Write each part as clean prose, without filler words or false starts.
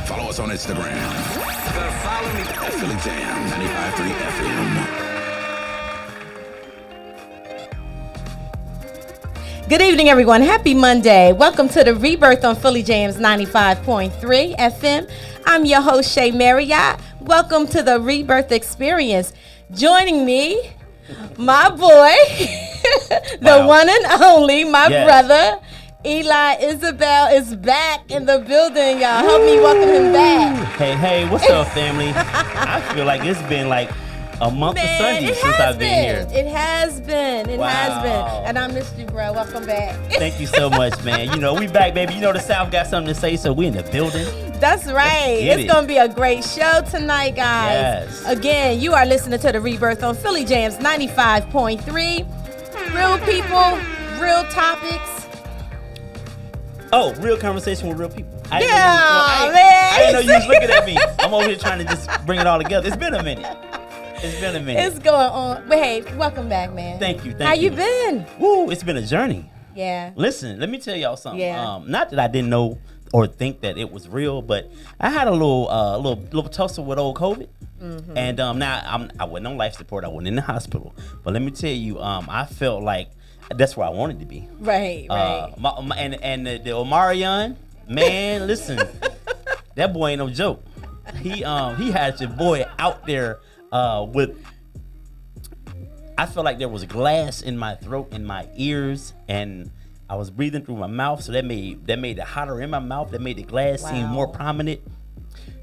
Follow us on Instagram. You gotta follow me. At Philly Jam 95.3 FM. Good evening, everyone. Happy Monday. Welcome to the Rebirth on Philly Jamz 95.3 FM. I'm your host, Shay Marriott. Welcome to the Rebirth Experience. Joining me, my boy, the one and only, my brother, Eli Isabel is back in the building, y'all. Help me welcome him back. Hey, what's up, family? I feel like it's been like a month of Sundays since I've been here. It has been. And I missed you, bro. Welcome back. Thank you so much, man. You know, we back, baby. You know the South got something to say, so we in the building. That's right. It's going to be a great show tonight, guys. Yes. Again, you are listening to The Rebirth on Philly Jamz 95.3. Real people, real topics. Oh, real conversation with real people. Man. I didn't know you was looking at me. I'm over here trying to just bring it all together. It's been a minute. It's going on. But hey, welcome back, man. Thank you. How you been? Woo, it's been a journey. Yeah. Listen, let me tell y'all something. Yeah. Not that I didn't know or think that it was real, but I had a little tussle with old COVID. Mm-hmm. And now I wasn't on life support. I wasn't in the hospital. But let me tell you, I felt like that's where I wanted to be. Right. And the Omarion, man, listen, that boy ain't no joke. He had your boy out there with. I felt like there was glass in my throat, in my ears, and I was breathing through my mouth, so that made it hotter in my mouth. That made the glass seem more prominent.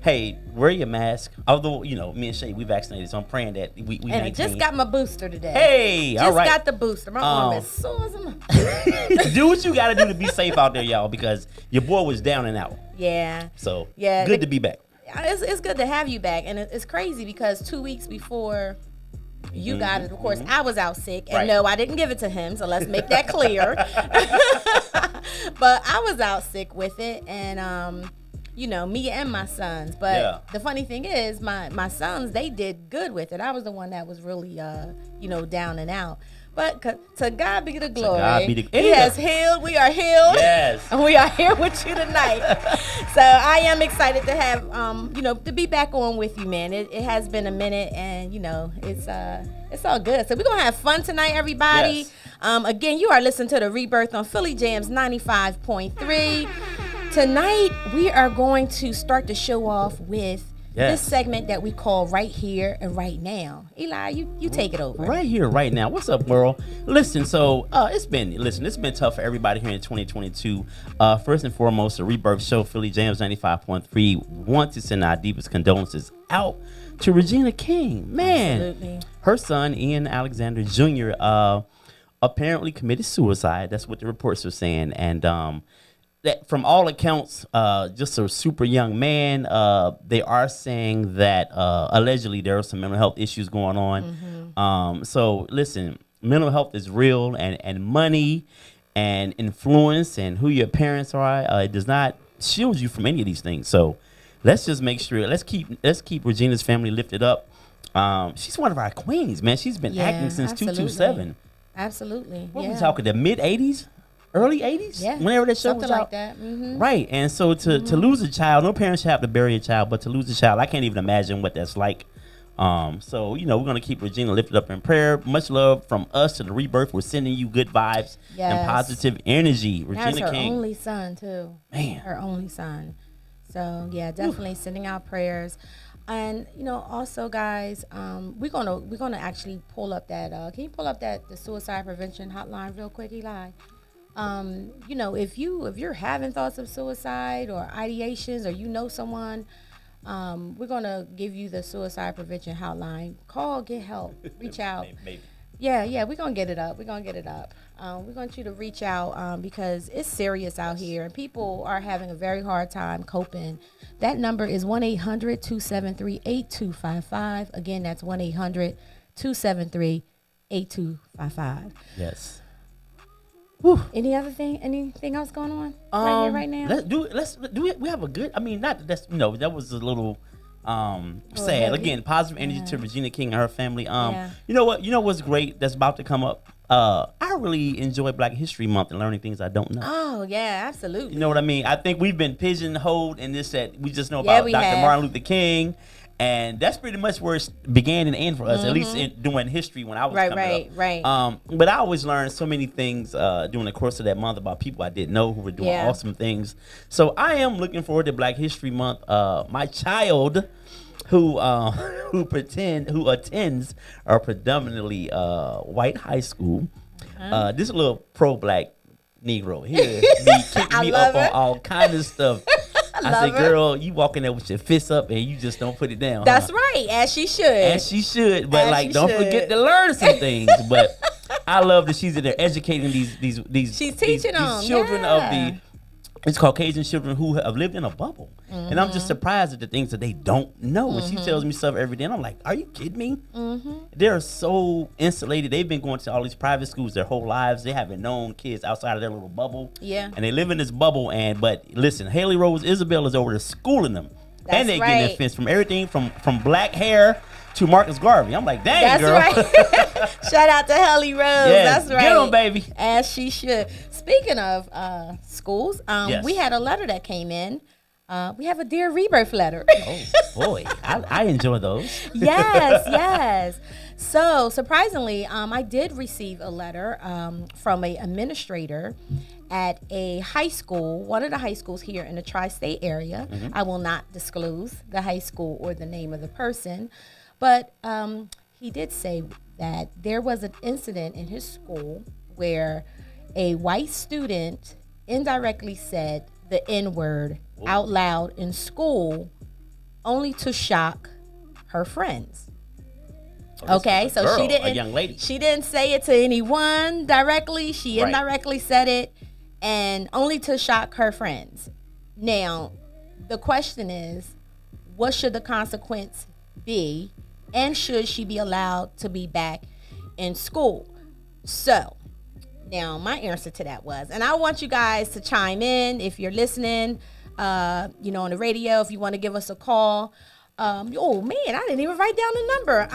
Hey, wear your mask. Although, you know, me and Shay, we vaccinated, so I'm praying that we and maintain. I just got my booster today. Hey, all right. Just got the booster. My arm is sore as a do what you got to do to be safe out there, y'all, because your boy was down and out. Yeah. So, good to be back. It's good to have you back. And it's crazy because 2 weeks before you got it, of course, I was out sick. And no, I didn't give it to him, so let's make that clear. But I was out sick with it. And, you know, me and my sons. But the funny thing is, my sons, they did good with it. I was the one that was really, down and out. But to God be the glory. He has healed. We are healed. Yes. And we are here with you tonight. So I am excited to have, to be back on with you, man. It has been a minute, and, it's all good. So we're going to have fun tonight, everybody. Yes. Again, you are listening to The Rebirth on Philly Jamz 95.3. Tonight, we are going to start the show off with this segment that we call Right Here and Right Now. Eli, you take it over. Right here, right now. What's up, world? Listen, so it's been tough for everybody here in 2022. First and foremost, the Rebirth Show, Philly Jamz 95.3, want to send our deepest condolences out to Regina King. Man, absolutely. Her son, Ian Alexander Jr., apparently committed suicide. That's what the reports are saying. And that from all accounts, just a super young man. They are saying that allegedly there are some mental health issues going on. Mm-hmm. So listen, mental health is real, and money and influence and who your parents are, it does not shield you from any of these things. So let's just make sure, let's keep Regina's family lifted up. She's one of our queens, man. She's been acting since 2007. Absolutely. What we talking, the mid 80s? Early 80s? Yeah. Whenever that show Something was out. like that. Mm-hmm. Right. And so to lose a child, no parents should have to bury a child, but to lose a child, I can't even imagine what that's like. So, we're going to keep Regina lifted up in prayer. Much love from us to the Rebirth. We're sending you good vibes and positive energy. Regina That's her King. only son, too. Man. Her only son. So, yeah, definitely sending out prayers. And, also, guys, we're gonna actually pull up that, can you pull up the suicide prevention hotline real quick, Eli? If you're having thoughts of suicide or ideations, or you know someone, we're gonna give you the suicide prevention hotline. Call, get help, reach out. Maybe. Yeah, we're gonna get it up. We want you to reach out because it's serious out here, and people are having a very hard time coping. That number is 1-800-273-8255. Again, that's 1-800-273-8255. Yes. Whew. Anything else going on right here, right now? We have a good, that was a little sad. Heavy. Again, positive energy to Regina King and her family. You know what's great that's about to come up? I really enjoy Black History Month and learning things I don't know. Oh yeah, absolutely. You know what I mean? I think we've been pigeonholed in this that we just know Yeah, about we Dr. have. Martin Luther King. And that's pretty much where it began and ended for us, at least doing history when I was coming up. Right. But I always learned so many things during the course of that month about people I didn't know who were doing awesome things. So I am looking forward to Black History Month. My child, who attends a predominantly white high school, this little pro-Black Negro here be kicking me up on all kind of stuff. I said, girl, you walk in there with your fists up and you just don't put it down. That's right, as she should. As she should, but don't forget to learn some things. But I love that she's in there educating these She's teaching them, children of these Caucasian children who have lived in a bubble. And I'm just surprised at the things that they don't know. And she tells me stuff every day. And I'm like, are you kidding me? They're so insulated. They've been going to all these private schools their whole lives. They haven't known kids outside of their little bubble. Yeah. And they live in this bubble. But listen, Haley Rose Isabel is over there schooling them. And they're getting their fence from everything from black hair to Marcus Garvey. I'm like, dang, girl. That's right. Shout out to Haley Rose. That's right. Get 'em, baby. As she should. Speaking of schools, we had a letter that came in. We have a Dear Rebirth letter. Oh, boy. I enjoy those. Yes. So, surprisingly, I did receive a letter from an administrator at a high school, one of the high schools here in the tri-state area. I will not disclose the high school or the name of the person, but he did say that there was an incident in his school where a white student indirectly said the N-word out loud in school, only to shock her friends. Okay, so girl, she didn't. a young lady. She didn't say it to anyone directly. She indirectly said it, and only to shock her friends. Now, the question is, what should the consequence be, and should she be allowed to be back in school? So, now my answer to that was, and I want you guys to chime in if you're listening, on the radio, if you want to give us a call. Oh man, I didn't even write down the number.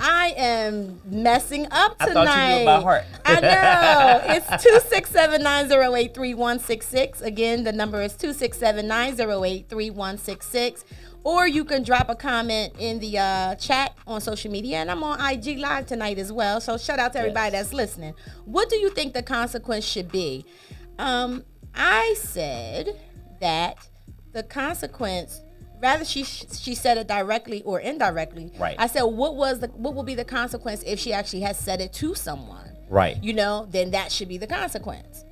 I am messing up tonight. I thought you knew it by heart. I know. It's 267-908-3166. Again, the number is 267-908-3166. Or you can drop a comment in the chat on social media. And I'm on IG Live tonight as well. So shout out to everybody that's listening. What do you think the consequence should be? I said that the consequence, rather she said it directly or indirectly. Right. I said, what will be the consequence if she actually has said it to someone? Right. Then that should be the consequence.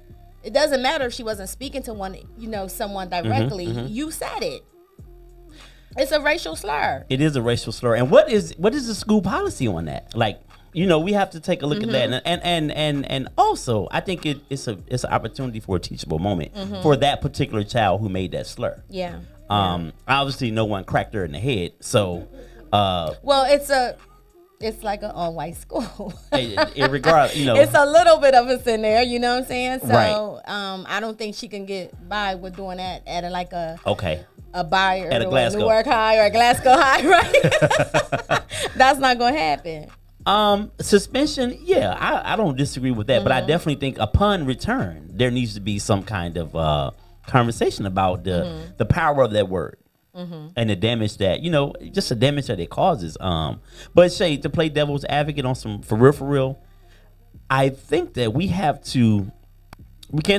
It doesn't matter if she wasn't speaking to someone directly. You said it. It's a racial slur. It is a racial slur. And what is the school policy on that? Like, we have to take a look at that. And also, I think it's an opportunity for a teachable moment for that particular child who made that slur. Yeah. Obviously, no one cracked her in the head. So, well, it's like an all-white school. Regardless, it's a little bit of us in there. You know what I'm saying? So, right. I don't think she can get by with doing that at a buyer at a Glasgow. Newark High or a Glasgow High, right? That's not going to happen. Suspension, I don't disagree with that, but I definitely think upon return there needs to be some kind of conversation about the power of that word and the damage that just the damage that it causes. But Shay, to play devil's advocate on some for real, I think that we can't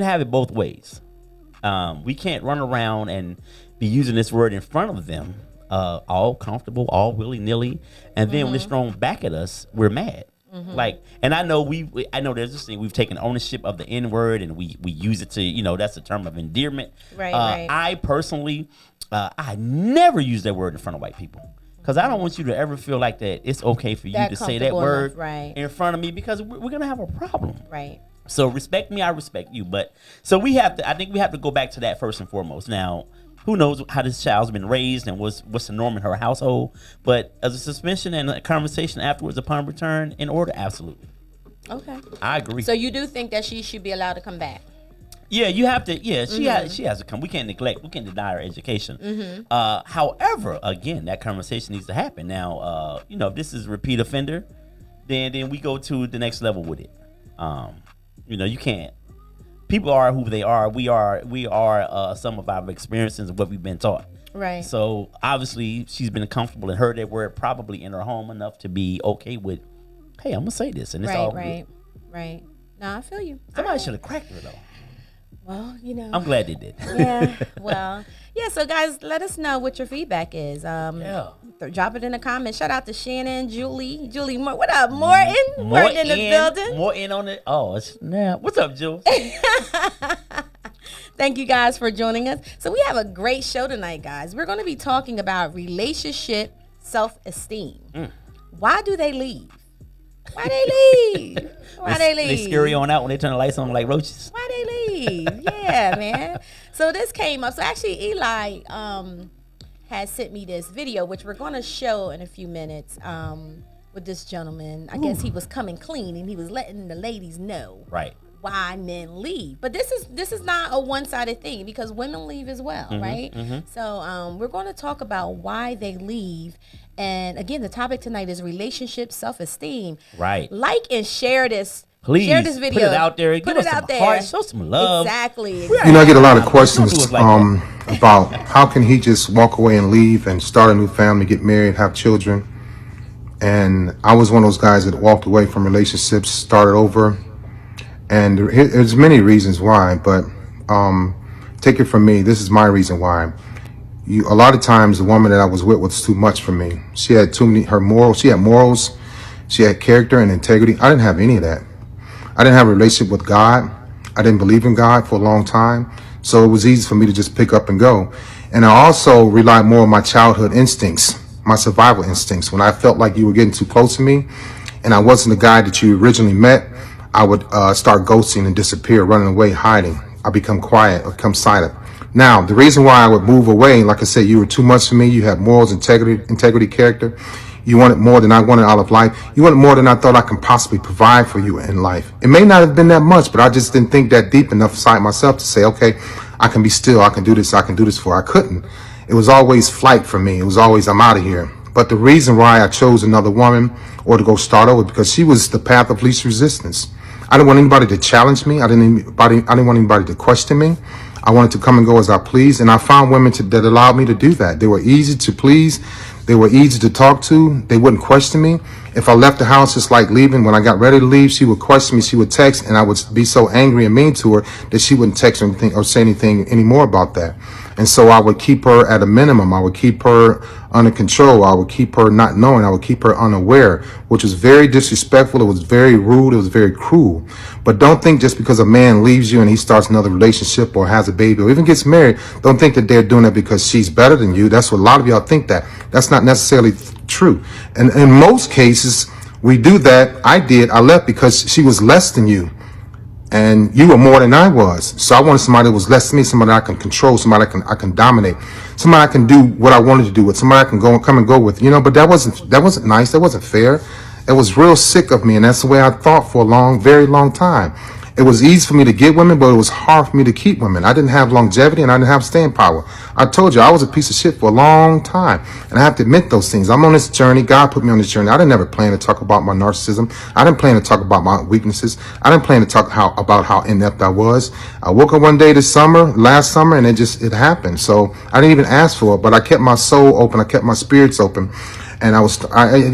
have it both ways. We can't run around and be using this word in front of them, all comfortable, all willy-nilly, and then when it's thrown back at us, we're mad. And I know I know there's this thing, we've taken ownership of the N-word and we use it to, that's a term of endearment. Right. I personally, I never use that word in front of white people. Because I don't want you to ever feel like that it's okay for you to say that word in front of me, because we're going to have a problem. Right. So respect me, I respect you. But so I think we have to go back to that first and foremost. Now, who knows how this child's been raised and what's the norm in her household. But as a suspension and a conversation afterwards upon return in order, absolutely. Okay. I agree. So you do think that she should be allowed to come back? Yeah, you have to. Yeah, she has to come. We can't deny her education. However, again, that conversation needs to happen. Now, if this is a repeat offender, then we go to the next level with it. You can't. People are who they are. We are some of our experiences of what we've been taught. Right. So obviously she's been comfortable and heard that word probably in her home enough to be okay with, hey, I'm gonna say this, and it's all good. Right. No, I feel you. Somebody should have cracked her though. Well, I'm glad they did. Yeah. Well, yeah. So guys, let us know what your feedback is. Drop it in the comments. Shout out to Shannon, Julie, what up, Morton? Morton in the building. Morton on it. Oh, snap. What's up, Jules? Thank you guys for joining us. So we have a great show tonight, guys. We're going to be talking about relationship self-esteem. Why do they leave? Why they leave? They scurry on out when they turn the lights on like roaches. Why they leave? Yeah, man. So this came up. So actually, Eli has sent me this video, which we're going to show in a few minutes with this gentleman. I guess he was coming clean, and he was letting the ladies know why men leave. But this is not a one-sided thing, because women leave as well, right? So we're going to talk about why they leave. And again, the topic tonight is relationship self-esteem. Right. Like and share this. Please share this video. Put it out there. Put Give it us out some there. Heart, show some love. Exactly. I get a lot of questions about how can he just walk away and leave and start a new family, get married, have children. And I was one of those guys that walked away from relationships, started over. And there's many reasons why, but take it from me. This is my reason why. A lot of times the woman that I was with was too much for me. She had too many, she had morals, she had character and integrity. I didn't have any of that. I didn't have a relationship with God. I didn't believe in God for a long time. So it was easy for me to just pick up and go. And I also relied more on my childhood instincts, my survival instincts. When I felt like you were getting too close to me and I wasn't the guy that you originally met, I would start ghosting and disappear, running away, hiding. I become quiet or become silent. Now, the reason why I would move away, like I said, you were too much for me. You had morals, integrity, character. You wanted more than I wanted out of life. You wanted more than I thought I could possibly provide for you in life. It may not have been that much, but I just didn't think that deep enough inside myself to say, okay, I can be still. I can do this for. I couldn't. It was always flight for me. It was always, I'm out of here. But the reason why I chose another woman or to go start over, because she was the path of least resistance. I didn't want anybody to challenge me. I didn't want anybody to question me. I wanted to come and go as I pleased. And I found women that allowed me to do that. They were easy to please. They were easy to talk to. They wouldn't question me. If I left the house just like leaving, when I got ready to leave, she would question me. She would text, and I would be so angry and mean to her that she wouldn't text or anything or say anything anymore about that. And so I would keep her at a minimum. I would keep her under control. I would keep her not knowing. I would keep her unaware, which was very disrespectful. It was very rude. It was very cruel. But don't think just because a man leaves you and he starts another relationship or has a baby or even gets married, don't think that they're doing it because she's better than you. That's what a lot of y'all think that. That's not necessarily true. And in most cases, we do that. I left because she was less than you. And you were more than I was. So I wanted somebody that was less than me, somebody I can control, somebody I can dominate, somebody I can do what I wanted to do with, somebody I can come and go with, but that wasn't nice. That wasn't fair. It was real sick of me. And that's the way I thought for a very long time. It was easy for me to get women, but it was hard for me to keep women. I didn't have longevity and I didn't have staying power. I told you I was a piece of shit for a long time. And I have to admit those things. I'm on this journey. God put me on this journey. I didn't ever plan to talk about my narcissism. I didn't plan to talk about my weaknesses. I didn't plan to talk about how inept I was. I woke up one day last summer, and it happened. So I didn't even ask for it, but I kept my soul open. I kept my spirits open. And I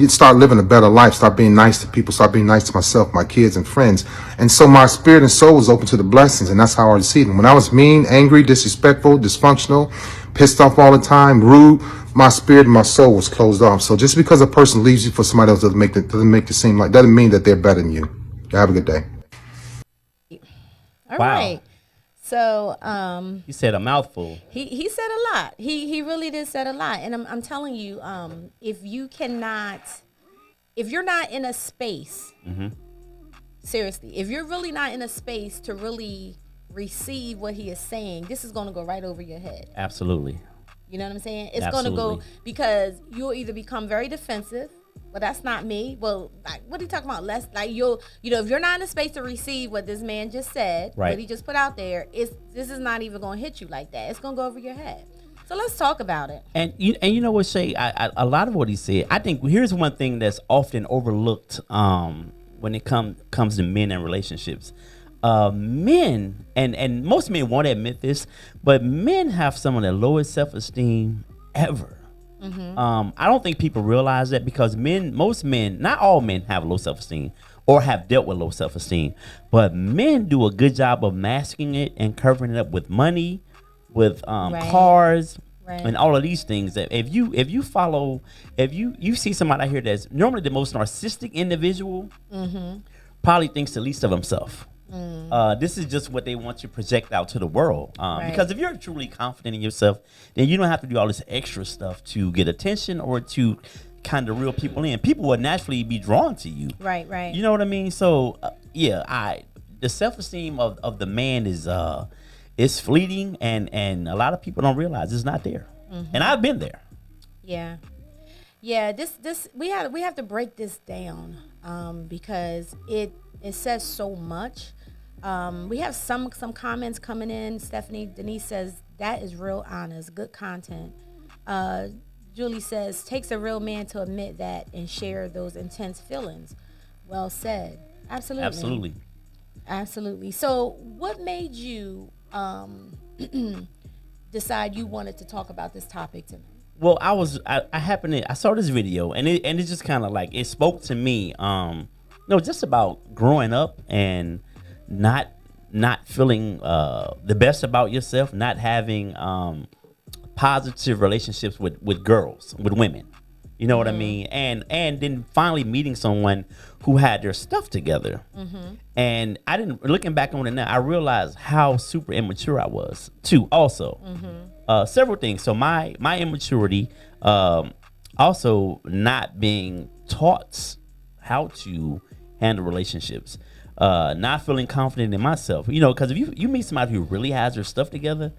started living a better life, start being nice to people, start being nice to myself, my kids and friends. And so my spirit and soul was open to the blessings, and that's how I received them. When I was mean, angry, disrespectful, dysfunctional, pissed off all the time, rude, my spirit and my soul was closed off. So just because a person leaves you for somebody else doesn't mean that they're better than you. Have a good day. All right. So he said a mouthful. He said a lot. He really did said a lot. And I'm telling you, if you're not in a space, seriously, if you're really not in a space to really receive what he is saying, this is going to go right over your head. Absolutely. You know what I'm saying? It's going to go, because you'll either become very defensive. Well, that's not me. Well, like, what are you talking about? Less like if you're not in a space to receive what this man just said, what he just put out there, this is not even going to hit you like that. It's going to go over your head. So let's talk about it. And you know what, Shay? A lot of what he said, I think here's one thing that's often overlooked when it comes to men and relationships. Men and most men won't admit this, but men have some of the lowest self-esteem ever. I don't think people realize that because most men, not all men have low self-esteem or have dealt with low self-esteem, but men do a good job of masking it and covering it up with money, with cars, and all of these things. That if you see somebody out here that's normally the most narcissistic individual, probably thinks the least of himself. This is just what they want you to project out to the world. Because if you're truly confident in yourself, then you don't have to do all this extra stuff to get attention or to kind of reel people in. People will naturally be drawn to you. Right. You know what I mean? So the self-esteem of the man is fleeting, and a lot of people don't realize it's not there. And I've been there. This we have to break this down because it says so much. We have some comments coming in. Stephanie Denise says that is real honest, good content. Julie says takes a real man to admit that and share those intense feelings. Well said. Absolutely. So what made you decide you wanted to talk about this topic tonight? Well, I saw this video and it just kind of like it spoke to me. Just about growing up and not feeling the best about yourself, not having positive relationships with girls, with women. You know what I mean? And then finally meeting someone who had their stuff together. And looking back on it now, I realized how super immature I was too also. Several things. So my immaturity, also not being taught how to handle relationships, not feeling confident in myself, because if you meet somebody who really has their stuff together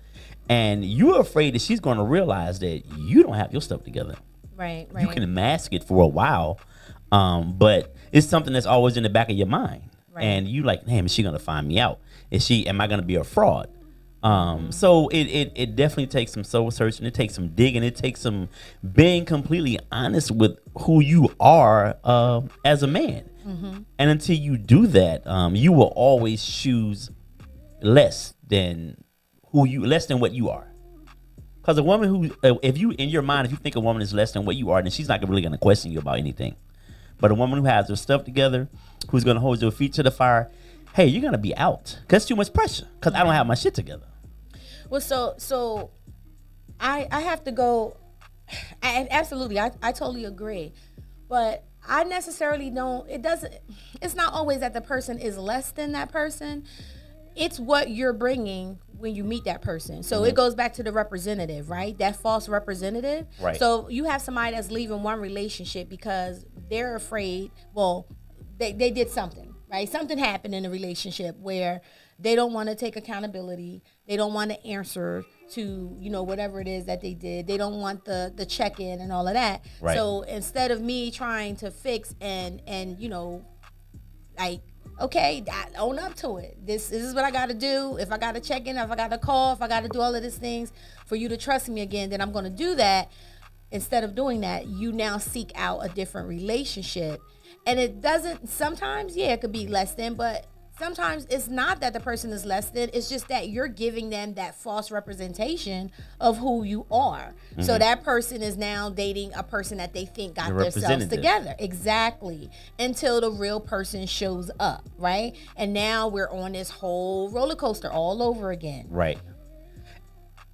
and you're afraid that she's going to realize that you don't have your stuff together. Right. You can mask it for a while, but it's something that's always in the back of your mind. And you like, damn, is she going to find me out? Am I going to be a fraud? So it definitely takes some soul searching. It takes some digging. It takes some being completely honest with who you are as a man. And until you do that, you will always choose less than what you are. Because a woman who, if you in your mind, if you think a woman is less than what you are, then she's not really going to question you about anything. But a woman who has her stuff together, who's going to hold your feet to the fire, hey, you're going to be out. Because too much pressure. Because I don't have my shit together. Well, so I have to go. Absolutely, I totally agree. But I necessarily don't. It's not always that the person is less than that person. It's what you're bringing when you meet that person. So it goes back to the representative, right? That false representative. Right. So you have somebody that's leaving one relationship because they're afraid. Well, they did something, right? Something happened in the relationship where they don't want to take accountability. They don't want to answer to, whatever it is that they did. They don't want the check-in and all of that. Right. So instead of me trying to fix and like, okay, I own up to it. This is what I got to do. If I got to check in, if I got to call, if I got to do all of these things for you to trust me again, then I'm going to do that. Instead of doing that, you now seek out a different relationship. And it doesn't, sometimes, it could be less than, but sometimes it's not that the person is less than. It's just that you're giving them that false representation of who you are. So that person is now dating a person that they think got themselves together. Exactly. Until the real person shows up, right? And now we're on this whole roller coaster all over again. Right.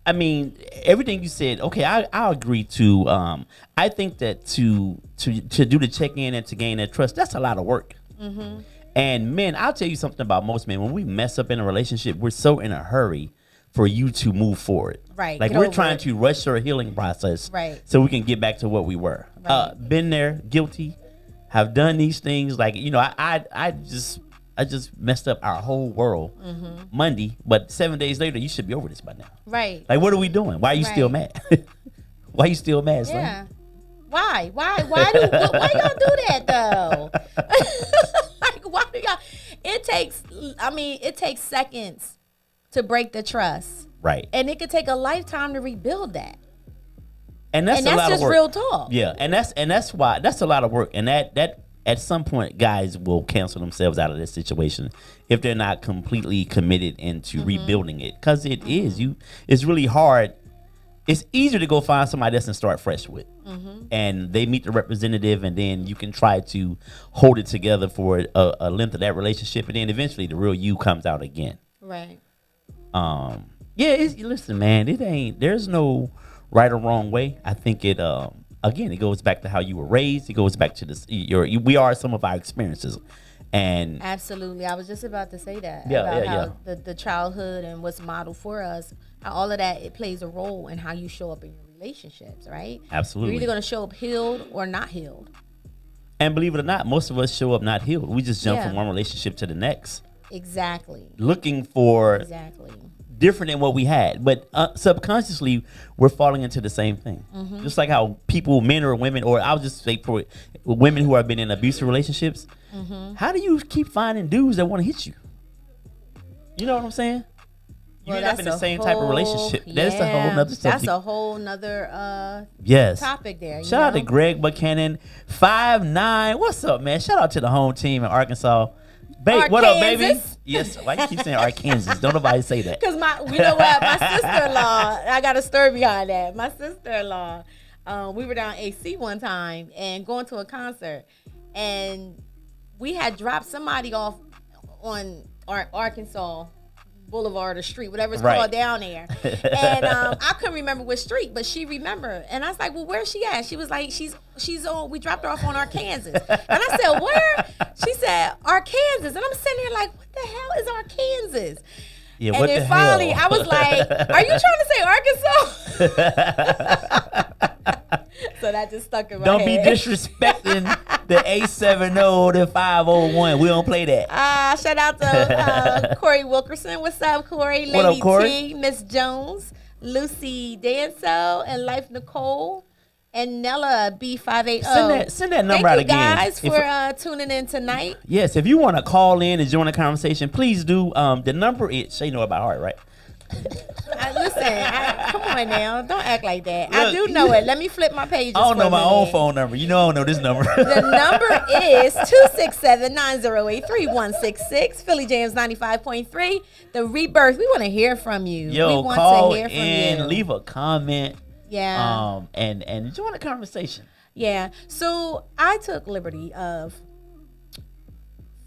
I mean, everything you said, okay, I agree to. I think that to do the check-in and to gain that trust, that's a lot of work. And men, I'll tell you something about most men. When we mess up in a relationship, we're so in a hurry for you to move forward. Right. Like we're trying to rush your healing process. Right. So we can get back to what we were. Right. Been there, guilty, have done these things. Like, I just messed up our whole world Monday, but 7 days later, you should be over this by now. Right. Like, what are we doing? Why are you still mad? Why are you still mad, son? Yeah. Why y'all do that though? Like, why do y'all? It takes seconds to break the trust. Right. And it could take a lifetime to rebuild that. And that's a lot just of work. Real talk. Yeah, and that's why that's a lot of work. And that at some point, guys will cancel themselves out of this situation if they're not completely committed into rebuilding it. Because it's really hard. It's easier to go find somebody else and start fresh with. And they meet the representative, and then you can try to hold it together for a length of that relationship, and then eventually the real you comes out again. Right. Listen, man, there's no right or wrong way. I think it again, it goes back to how you were raised. It goes back to this. We are some of our experiences, and absolutely. I was just about to say that. How the childhood and what's modeled for us, how all of that, it plays a role in how you show up in your relationships, right? Absolutely. You're either going to show up healed or not healed. And believe it or not, most of us show up not healed. We just jump from one relationship to the next. Exactly. Looking for different than what we had, but subconsciously we're falling into the same thing. Just like how people, men or women, or I'll just say for women who have been in abusive relationships, how do you keep finding dudes that want to hit you? You know what I'm saying? You end up in the same type of relationship. That's a whole nother subject. That's a whole nother topic there. Shout out to Greg Buchanan, 5'9". What's up, man? Shout out to the home team in Arkansas. What up, baby? Yes. Why you keep saying Arkansas? Don't nobody say that. Because you know what? My sister-in-law, I got a story behind that. My sister-in-law, we were down AC one time and going to a concert, and we had dropped somebody off on Arkansas Boulevard or street, whatever it's called down there. And I couldn't remember which street, but she remembered. And I was like, well, where's she at? She was like, she's on, we dropped her off on Arkansas. And I said, where? She said, Arkansas. And I'm sitting here like, what the hell is Arkansas? Yeah, and then finally, I was like, are you trying to say Arkansas? So that just stuck in my head. Don't be disrespecting the 870, the 501. We don't play that. Shout out to Corey Wilkerson. What's up, Corey? Lady what up, Corey? T, Miss Jones, Lucy Danso, and Life Nicole, and Nella B580. Send that number out again. Thank you guys for tuning in tonight. Yes, if you want to call in and join the conversation, please do. The number is, Shay know about heart, right? Come on now. Don't act like that. Look, I do know it. Let me flip my pages. I don't know my own phone number. You know I don't know this number. The number is 267-908-3166. Philly Jamz 95.3. The Rebirth. We want to hear from you. Yo, we want call to hear from in, you. leave a comment. Yeah. And join the conversation. Yeah. So I took liberty of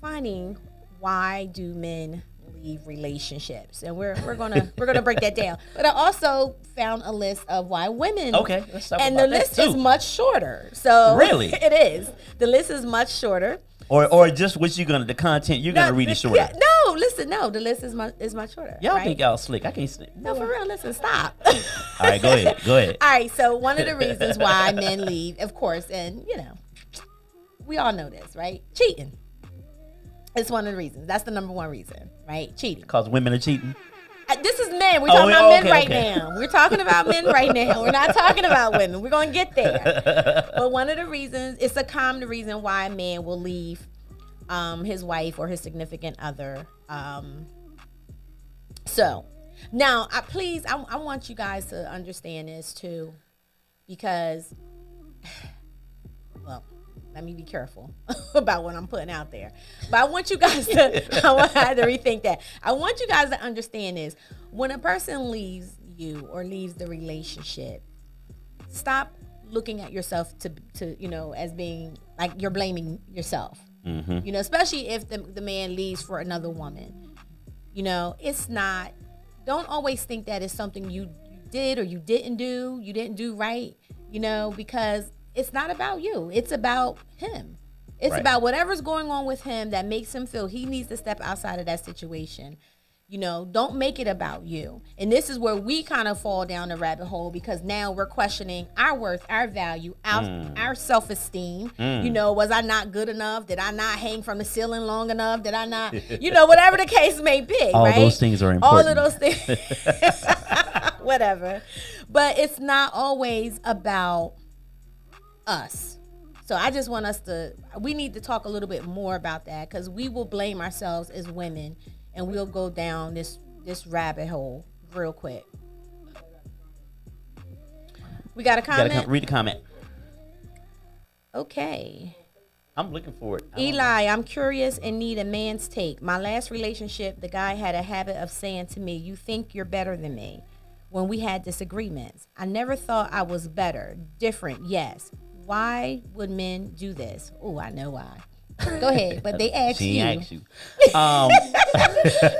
finding why do men leave relationships, and we're gonna break that down. But I also found a list of why women. Okay, let's talk and about the list that too. is much shorter. So really, it is. The list is much shorter. Or just what the content you're gonna read it shorter. Yeah, no, listen, no, the list is much shorter. Y'all right? think y'all slick? I can't slick. No, for real. Listen, stop. All right, go ahead. All right, so one of the reasons why men leave, of course, and we all know this, right? Cheating. It's one of the reasons. That's the number one reason, right? Cheating. Because women are cheating. This is men. We're talking about men now. We're talking about men right now. We're not talking about women. We're going to get there. But one of the reasons, it's a common reason why a man will leave his wife or his significant other. So now, I want you guys to understand this too, because, well, let me be careful about what I'm putting out there. But I want you guys to, I had to rethink that. I want you guys to understand this. When a person leaves you or leaves the relationship, stop looking at yourself to as being like you're blaming yourself. Mm-hmm. Especially if the man leaves for another woman. It's not, don't always think that it's something you did or you didn't do right, because it's not about you. It's about him. It's about whatever's going on with him that makes him feel he needs to step outside of that situation. Don't make it about you. And this is where we kind of fall down the rabbit hole, because now we're questioning our worth, our value, our self-esteem. Was I not good enough? Did I not hang from the ceiling long enough? Did I not, whatever the case may be, all right? those things are important. All of those things. Whatever. But it's not always about us. So I just want we need to talk a little bit more about that, because we will blame ourselves as women and we'll go down this rabbit hole real quick. We got a comment? Read the comment. Okay. I'm looking for it. Eli, I'm curious and need a man's take. My last relationship, the guy had a habit of saying to me, "You think you're better than me," when we had disagreements. I never thought I was better. Different, yes. Why would men do this? Oh, I know why. Go ahead, but they asked She you. asked you.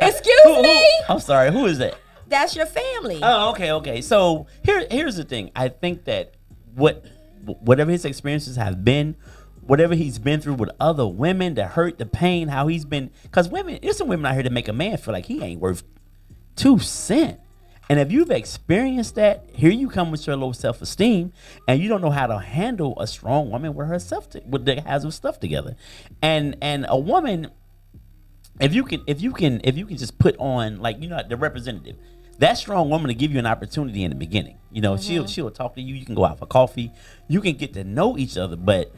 Excuse me? I'm sorry. Who is that? That's your family. Oh, okay. So here's the thing. I think that whatever his experiences have been, whatever he's been through with other women, the hurt, the pain, how he's been, because there's some women out here that make a man feel like he ain't worth 2 cents. And if you've experienced that, here you come with your low self-esteem, and you don't know how to handle a strong woman with that has her stuff together. And a woman, if you can just put on, like, the representative, that strong woman to give you an opportunity in the beginning. She'll talk to you. You can go out for coffee. You can get to know each other. But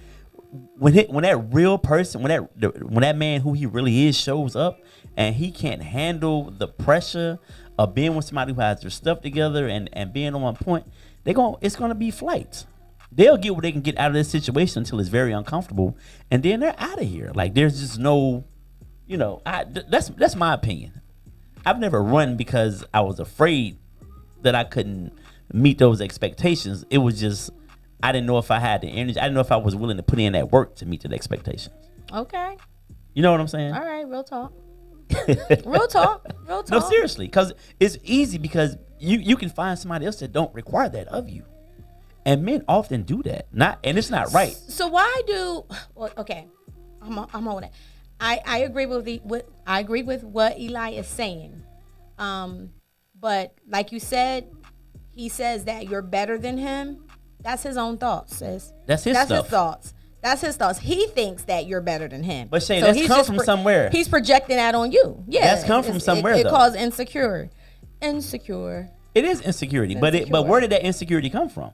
when that real person, when that man who he really is shows up, and he can't handle the pressure of being with somebody who has their stuff together and being on one point, it's gonna be flights. They'll get what they can get out of this situation until it's very uncomfortable, and then they're out of here. Like, there's just no, that's my opinion. I've never run because I was afraid that I couldn't meet those expectations. It was just, I didn't know if I had the energy. I didn't know if I was willing to put in that work to meet the expectations. Okay. You know what I'm saying? All right, real talk. Real talk. No, seriously, because it's easy, because you can find somebody else that don't require that of you, and men often do that. And it's not right. So why do? Well, okay, I'm on it. I agree with what Eli is saying, but like you said, he says that you're better than him. That's his own thoughts, sis. That's his thoughts. That's his thoughts. He thinks that you're better than him. But Shay, that's come from somewhere. He's projecting that on you. Yeah, that's come from somewhere. It though. calls insecure. It is insecurity, but where did that insecurity come from?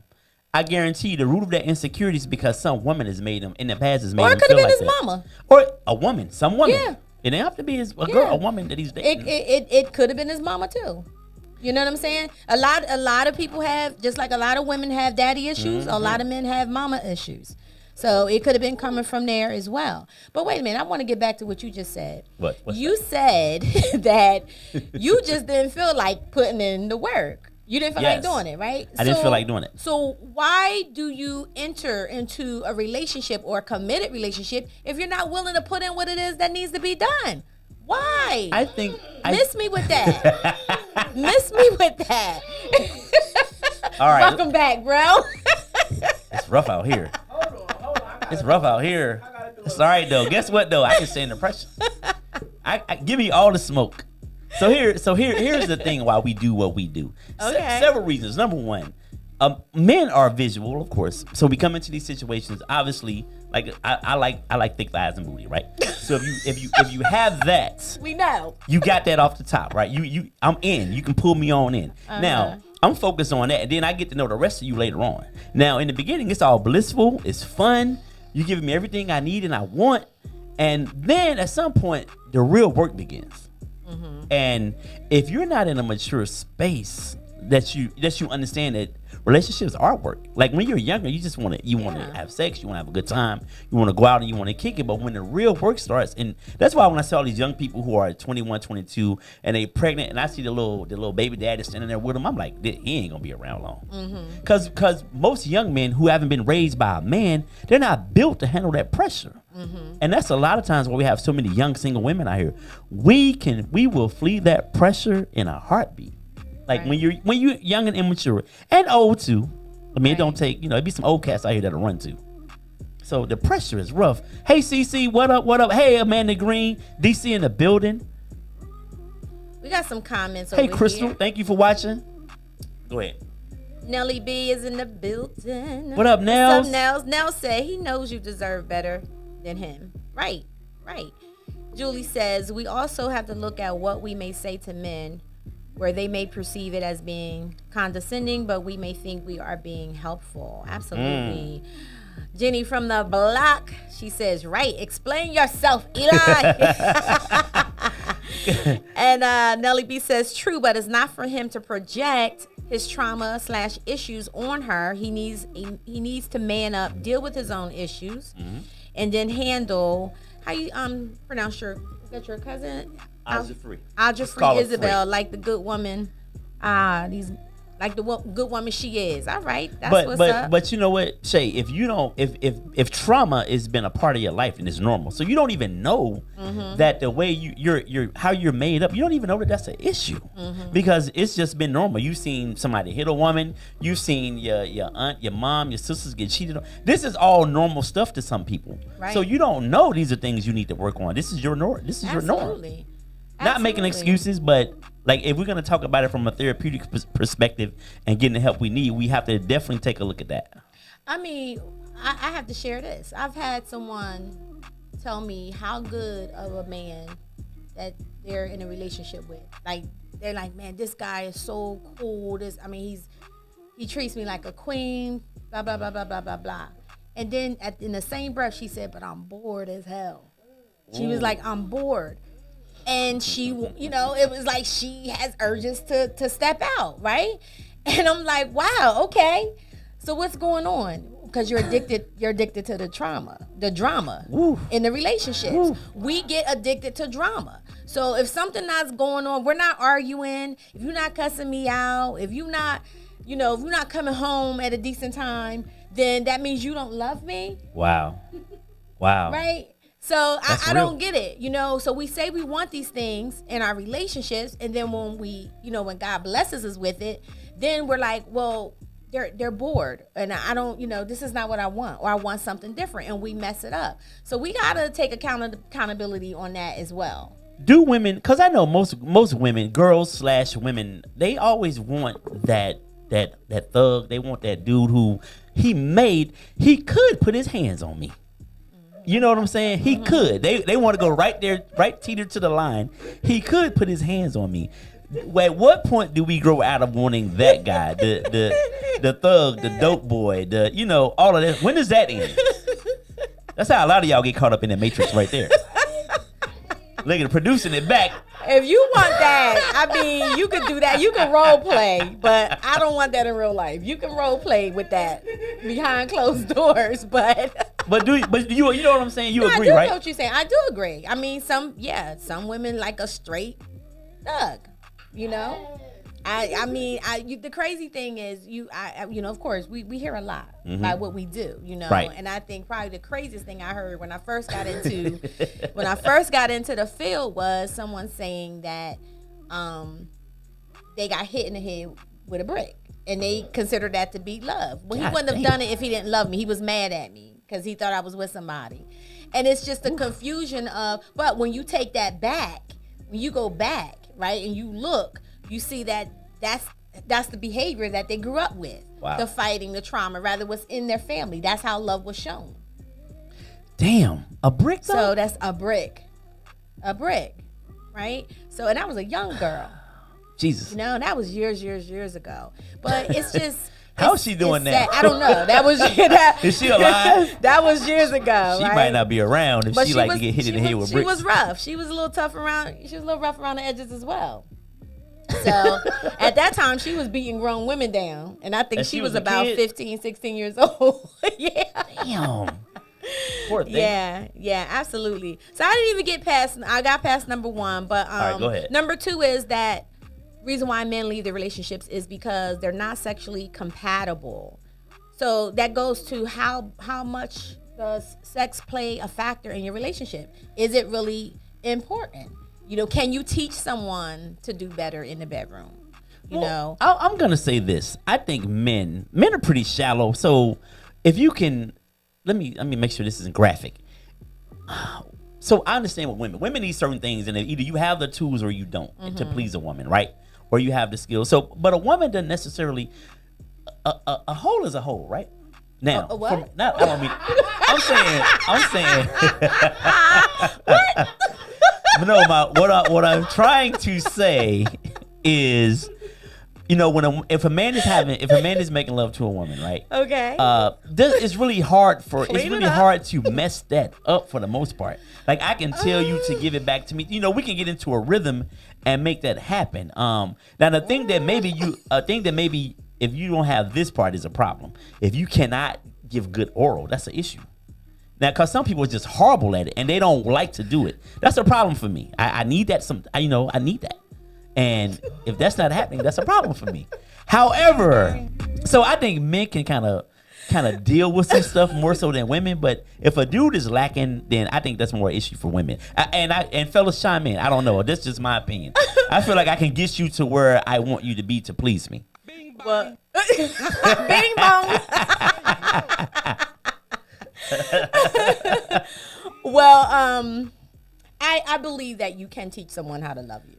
I guarantee you, the root of that insecurity is because some woman has made him in the past has made him feel like that. Or it could have been his mama, or a woman, some woman. Yeah, it didn't have to be a woman that he's dating. It could have been his mama too. You know what I'm saying? A lot of people have, just like a lot of women have daddy issues. A lot of men have mama issues. So it could have been coming from there as well. But wait a minute, I want to get back to what you just said. What? You said that you just didn't feel like putting in the work. You didn't feel like doing it, right? I didn't feel like doing it. So why do you enter into a relationship or a committed relationship if you're not willing to put in what it is that needs to be done? Why? I think miss me with that. Miss me with that. All right. Welcome back, bro. It's rough out here. It's rough out here. It's all right though. Guess what though? I can stand the pressure. I give me all the smoke. So here's the thing why we do what we do. Okay. Several reasons. Number one, men are visual, of course. So we come into these situations. Obviously, like I like thick thighs and booty, right? So if you have that, we know you got that off the top, right? I'm in. You can pull me on in. Now, I'm focused on that, and then I get to know the rest of you later on. Now, in the beginning, it's all blissful. It's fun. You're giving me everything I need and I want. And then at some point, the real work begins. And if you're not in a mature space that you understand that relationships are work. Like when you're younger, you just want to have sex, you want to have a good time, you want to go out and you want to kick it. But when the real work starts, and that's why when I see all these young people who are 21, 22, and they pregnant, and I see the little baby daddy standing there with them, I'm like, he ain't gonna be around long. Because most young men who haven't been raised by a man, they're not built to handle that pressure. And that's a lot of times why we have so many young single women out here. We will flee that pressure in a heartbeat. Like when you're young and immature and old too. I mean, it don't take, it'd be some old cats out here that'll run too. So the pressure is rough. Hey CC, what up? Hey Amanda Green, DC in the building. We got some comments over here. Hey Crystal, thank you for watching. Go ahead. Nelly B is in the building. What up, Nels? What's up, Nels? Nels said he knows you deserve better than him. Right. Julie says, we also have to look at what we may say to men where they may perceive it as being condescending, but we may think we are being helpful. Absolutely. Jenny from the block, she says, right, explain yourself, Eli. And Nelly B says, true, but it's not for him to project his trauma/issues on her. He needs to man up, deal with his own issues. and then handle how you pronounce your, is that your cousin? Audrey Isabel, like the good woman. These like the good woman she is. All right, that's what's up. But you know what, Shay? If you don't, if trauma has been a part of your life and it's normal, so you don't even know that the way you're how you're made up, you don't even know that that's an issue because it's just been normal. You've seen somebody hit a woman, you've seen your aunt, your mom, your sisters get cheated on. This is all normal stuff to some people. Right. So you don't know these are things you need to work on. This is your norm. This is your norm. Not making excuses, but like if we're gonna talk about it from a therapeutic perspective and getting the help we need, we have to definitely take a look at that. I mean, I have to share this. I've had someone tell me how good of a man that they're in a relationship with. Like they're like, man, this guy is so cool. He treats me like a queen. Blah blah blah blah blah blah blah. And then in the same breath, she said, "But I'm bored as hell." She was like, "I'm bored." And she, it was like she has urges to step out, right? And I'm like, wow, okay. So what's going on? Because you're addicted to the drama in the relationships. Woo. We get addicted to drama. So if something that's going on, we're not arguing. If you're not cussing me out, if you're not coming home at a decent time, then that means you don't love me. Wow. Right? So I don't get it, So we say we want these things in our relationships, and then when when God blesses us with it, then we're like, well, they're bored, and I don't, this is not what I want, or I want something different, and we mess it up. So we gotta take accountability on that as well. Do women? Because I know most women, girls/women, they always want that thug. They want that dude who he could put his hands on me. You know what I'm saying? He could. They want to go right there, right teeter to the line. He could put his hands on me. At what point do we grow out of wanting that guy, the thug, the dope boy, all of that? When does that end? That's how a lot of y'all get caught up in the matrix right there. Look at producing it back. If you want that, you could do that. You can role play, but I don't want that in real life. You can role play with that behind closed doors, but you know what I'm saying? You agree, right? I do know what you're saying. I do agree. I mean, some women like a straight thug, the crazy thing is of course we hear a lot about what we do, right. And I think probably the craziest thing I heard when I first got into the field was someone saying that they got hit in the head with a brick and they considered that to be love. Well, he wouldn't have done it if he didn't love me. He was mad at me because he thought I was with somebody. And it's just a confusion but when you take that back, when you go back, right, and you look, you see that's the behavior that they grew up with. Wow. The fighting, the trauma, rather what's in their family. That's how love was shown. Damn, a brick though? So that's a brick, right? So, and I was a young girl. Jesus. That was years ago. But it's just... How's she doing now? I don't know. That was Is she alive? That was years ago. She right? might not be around if she like to get hit in the head with bricks. She was rough. She was a little tough around. She was a little rough around the edges as well. So at that time, she was beating grown women down, and I think she was about 15, 16 years old. Yeah. Damn. Poor thing. Yeah, absolutely. So I didn't even get past. I got past number one, but all right, go ahead. Number two is that reason why men leave their relationships is because they're not sexually compatible. So that goes to how much does sex play a factor in your relationship? Is it really important? Can you teach someone to do better in the bedroom? I'm gonna say this. I think men are pretty shallow. So if you can, let me make sure this isn't graphic. So I understand what women need certain things, and either you have the tools or you don't to please a woman, right? Or you have the skills. So, but a woman doesn't necessarily. A hole is a hole, right? Now, what? I'm saying. What? No, what I'm trying to say is, if a man is making love to a woman, right? Okay. It's really hard to mess that up for the most part. Like I can tell you to give it back to me. We can get into a rhythm and make that happen. Now the thing that maybe if you don't have this part is a problem. If you cannot give good oral, that's an issue. Now, because some people are just horrible at it and they don't like to do it. That's a problem for me. I need that. I need that. And if that's not happening, that's a problem for me. However, so I think men can kind of deal with some stuff more so than women. But if a dude is lacking, then I think that's more an issue for women. And fellas, chime in. I don't know. That's just my opinion. I feel like I can get you to where I want you to be to please me. Bing bong. Bing bong. Well, I believe that you can teach someone how to love you,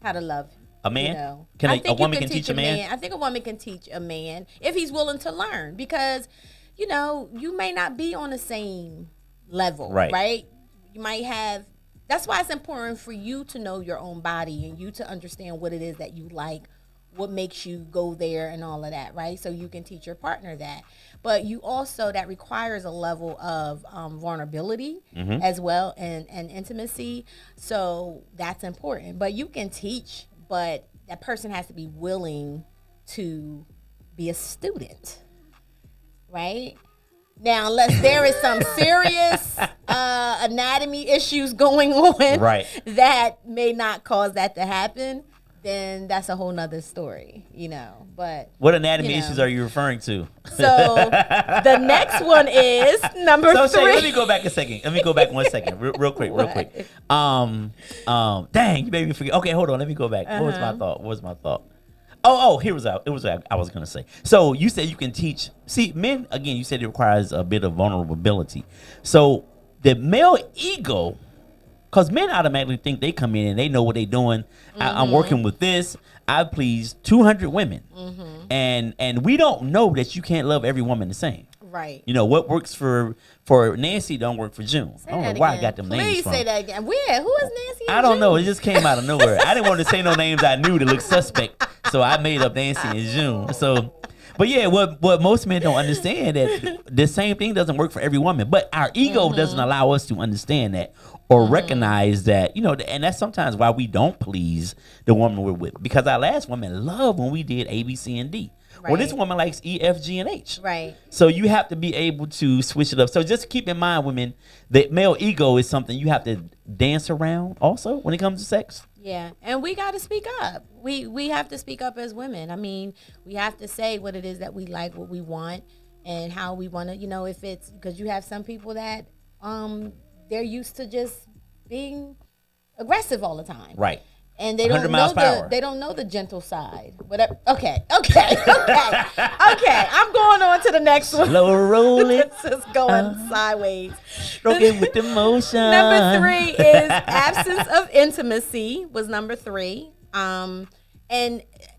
how to love a man. You know. A woman can teach a man? I think a woman can teach a man if he's willing to learn, because you know you may not be on the same level, right? You might have. That's why it's important for you to know your own body and you to understand what it is that you like, what makes you go there and all of that, right? So you can teach your partner that. But you also, that requires a level of vulnerability as well and intimacy. So that's important. But you can teach, but that person has to be willing to be a student, right? Now, unless there is some serious anatomy issues going on that may not cause that to happen, then that's a whole nother story, you know. But what anatomy issues are you referring to? So the next one is number 3. Shay, let me go back a second. Let me go back 1 second, real quick. Dang, you made me forget. Okay, hold on. Let me go back. What was my thought? Oh, here was it was I was gonna say. So you said you can teach. See, men again. You said it requires a bit of vulnerability. So the male ego. Because men automatically think they come in and they know what they're doing. I'm working with this. I please 200 women. And we don't know that you can't love every woman the same. Right. You know, what works for Nancy don't work for June. I don't know why I got them names from. Please say that again. Where? Who is Nancy and I don't June? know. It just came out of nowhere. I didn't want to say no names I knew to look suspect. So I made up Nancy and June. So... But yeah, what most men don't understand that the same thing doesn't work for every woman. But our ego doesn't allow us to understand that or recognize that, you know, and that's sometimes why we don't please the woman we're with. Because our last woman loved when we did A, B, C, and D. Right. Well, this woman likes E, F, G, and H. Right. So you have to be able to switch it up. So just keep in mind, women, that male ego is something you have to dance around also when it comes to sex. Yeah, and we got to speak up. We have to speak up as women. I mean, we have to say what it is that we like, what we want, and how we want to, you know, if it's, because you have some people that they're used to just being aggressive all the time. Right. And they don't know the gentle side. Whatever. Okay. I'm going on to the next one. Slow rolling. It's just going sideways. Stroking with emotion. Number 3 is absence of intimacy was number 3. And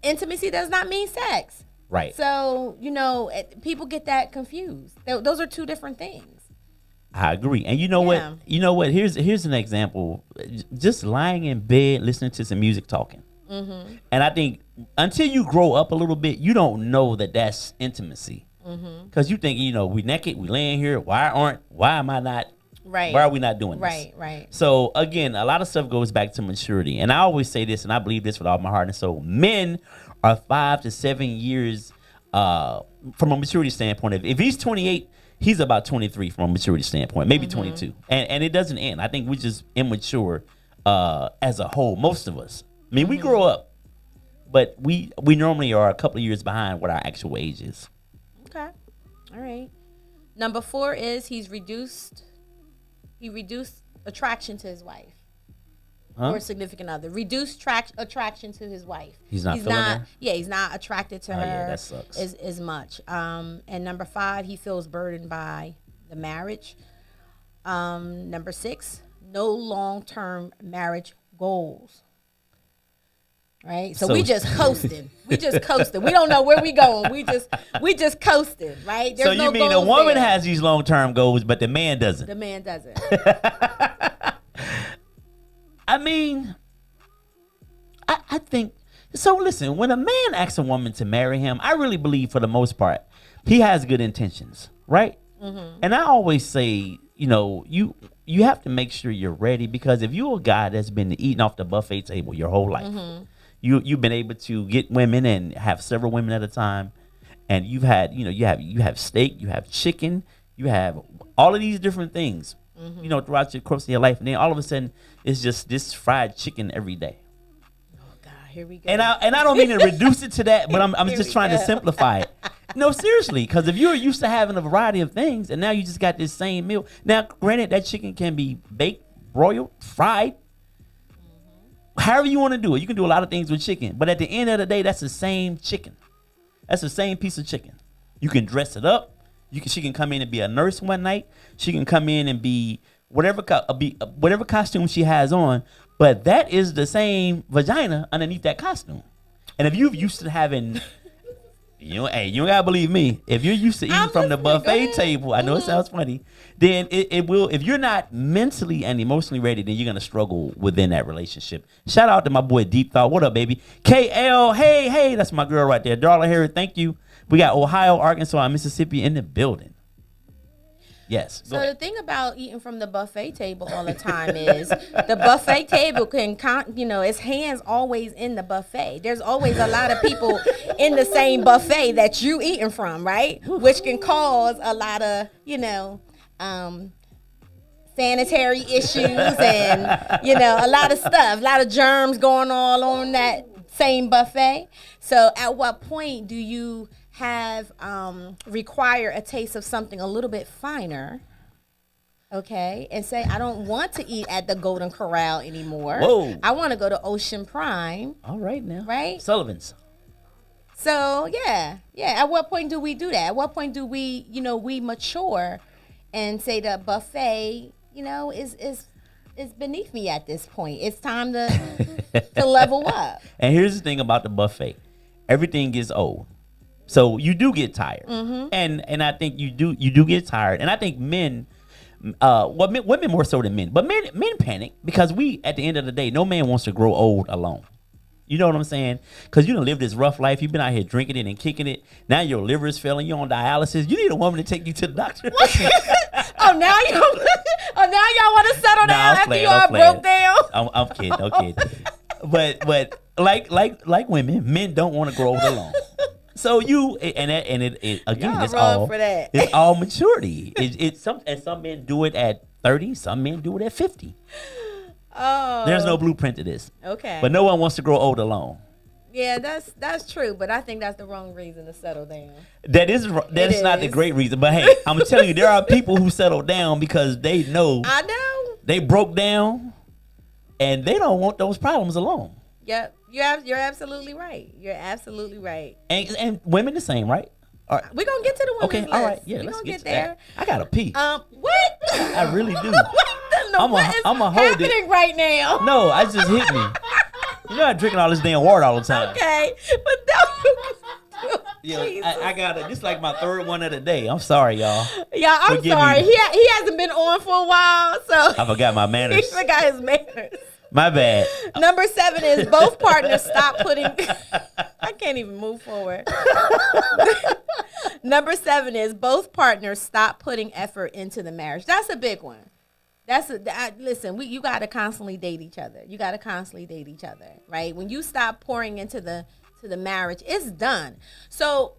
intimacy does not mean sex. Right. So, you know, people get that confused. Those are 2 different things. I agree. And you know what? You know what? Here's an example. Just lying in bed, listening to some music, talking. And I think until you grow up a little bit, you don't know that that's intimacy. Because you think, you know, we naked, we laying here. Why am I not? Right. Why are we not doing this? Right. So again, a lot of stuff goes back to maturity. And I always say this, and I believe this with all my heart and soul. Men are 5 to 7 years from a maturity standpoint. If he's 28, he's about 23 from a maturity standpoint, maybe 22. And it doesn't end. I think we're just immature as a whole, most of us. I mean, we grow up, but we normally are a couple of years behind what our actual age is. Okay. All right. Number 4 is he reduced attraction to his wife. Or significant other. Reduced attraction to his wife. He's not feeling her? Yeah, he's not attracted to her yeah, that sucks. as much. And number 5, he feels burdened by the marriage. Number 6, no long-term marriage goals. Right? So we just coasting. We don't know where we going. We just coasting, right? There's so you mean a woman has these long-term goals, but the man doesn't? The man doesn't. I mean, I think, so listen, when a man asks a woman to marry him, I really believe for the most part, he has good intentions, right? And I always say, you know, you have to make sure you're ready, because if you're a guy that's been eating off the buffet table your whole life, you've been able to get women and have several women at a time, and you've had, you know, you have steak, you have chicken, You have all of these different things, you know, throughout your course of your life, and then all of a sudden it's just this fried chicken every day. Oh God, here we go. And I don't mean to reduce it to that, but I'm Here just we trying to go. simplify it. No, seriously, because if you're used to having a variety of things, and now you just got this same meal. Now, granted, that chicken can be baked, broiled, fried, however you want to do it. You can do a lot of things with chicken, but at the end of the day, that's the same chicken. That's the same piece of chicken. You can dress it up. She can come in and be a nurse one night. She can come in and be whatever costume she has on, but that is the same vagina underneath that costume. And if you're used to having, you don't gotta believe me. If you're used to eating from the buffet table, I know it sounds funny, then it will. If you're not mentally and emotionally ready, then you're gonna struggle within that relationship. Shout out to my boy Deep Thought. What up, baby? KL, hey, that's my girl right there. Darla Harry, thank you. We got Ohio, Arkansas, and Mississippi in the building. Yes. So the thing about eating from the buffet table all the time is the buffet table it's hands always in the buffet. There's always a lot of people in the same buffet that you eating from, right? Which can cause a lot of, sanitary issues and, a lot of stuff, a lot of germs going all on that same buffet. So at what point do you have require a taste of something a little bit finer, okay, and say, I don't want to eat at the Golden Corral anymore. Whoa. I want to go to Ocean Prime. All right now. Right? Sullivan's. So, yeah. At what point do we do that? At what point do we, we mature and say the buffet, is beneath me at this point. It's time to level up. And here's the thing about the buffet. Everything gets old. So you do get tired. And I think you do get tired. And I think men, women more so than men, but men panic because at the end of the day, no man wants to grow old alone. You know what I'm saying? Because you done lived this rough life. You've been out here drinking it and kicking it. Now your liver is failing. You're on dialysis. You need a woman to take you to the doctor. Now y'all want to settle down after you all broke down? I'm kidding. But like women, men don't want to grow old alone. So it's all maturity. Some men do it at 30, some men do it at 50. Oh, there's no blueprint to this. Okay, but no one wants to grow old alone. Yeah, that's true, but I think that's the wrong reason to settle down. That is not the great reason. But hey, I'm telling you, there are people who settle down because they know. I know. They broke down, and they don't want those problems alone. Yep, you're absolutely right. You're absolutely right. And women the same, right? All right. We're gonna get to the women's list. All right, yeah, we're let's gonna get to there. That. I gotta pee. What? I really do. What is happening right now? No, I just hit me. You know I'm drinking all this damn water all the time. Okay, but don't. Yeah, I got it. This is like my third one of the day. I'm sorry, y'all. Yeah, I'm Forgive sorry. me. He hasn't been on for a while, so I forgot my manners. He forgot his manners. My bad. Number 7 is both partners stop putting. I can't even move forward. Number 7 is both partners stop putting effort into the marriage. That's a big one. Listen. You got to constantly date each other. You got to constantly date each other, right? When you stop pouring into the marriage, it's done. So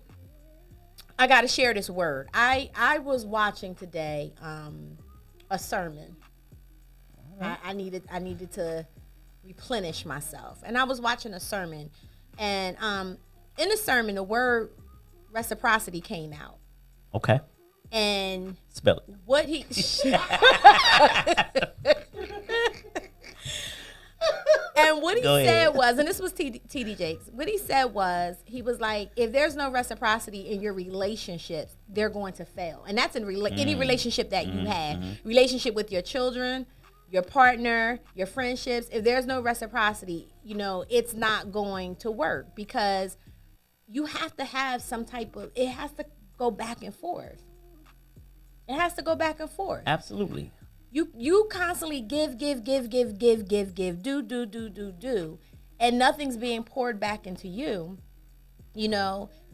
I got to share this word. I was watching today a sermon. I needed to replenish myself, and I was watching a sermon, and in the sermon, the word reciprocity came out. Okay. And spell it. What he and what he said was, and this was TD Jakes. What he said was, he was like, if there's no reciprocity in your relationships, they're going to fail, and that's in any relationship that you have, relationship with your children, your partner, your friendships. If there's no reciprocity, it's not going to work, because you have to have some type of, it has to go back and forth. It has to go back and forth. Absolutely. You constantly give, do, and nothing's being poured back into you,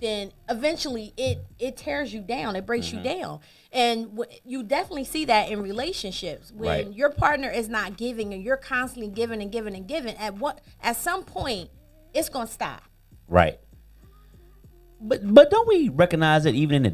then eventually it tears you down. It breaks you down. And you definitely see that in relationships. When your partner is not giving and you're constantly giving and giving and giving, at some point, it's going to stop. Right. But don't we recognize that even in the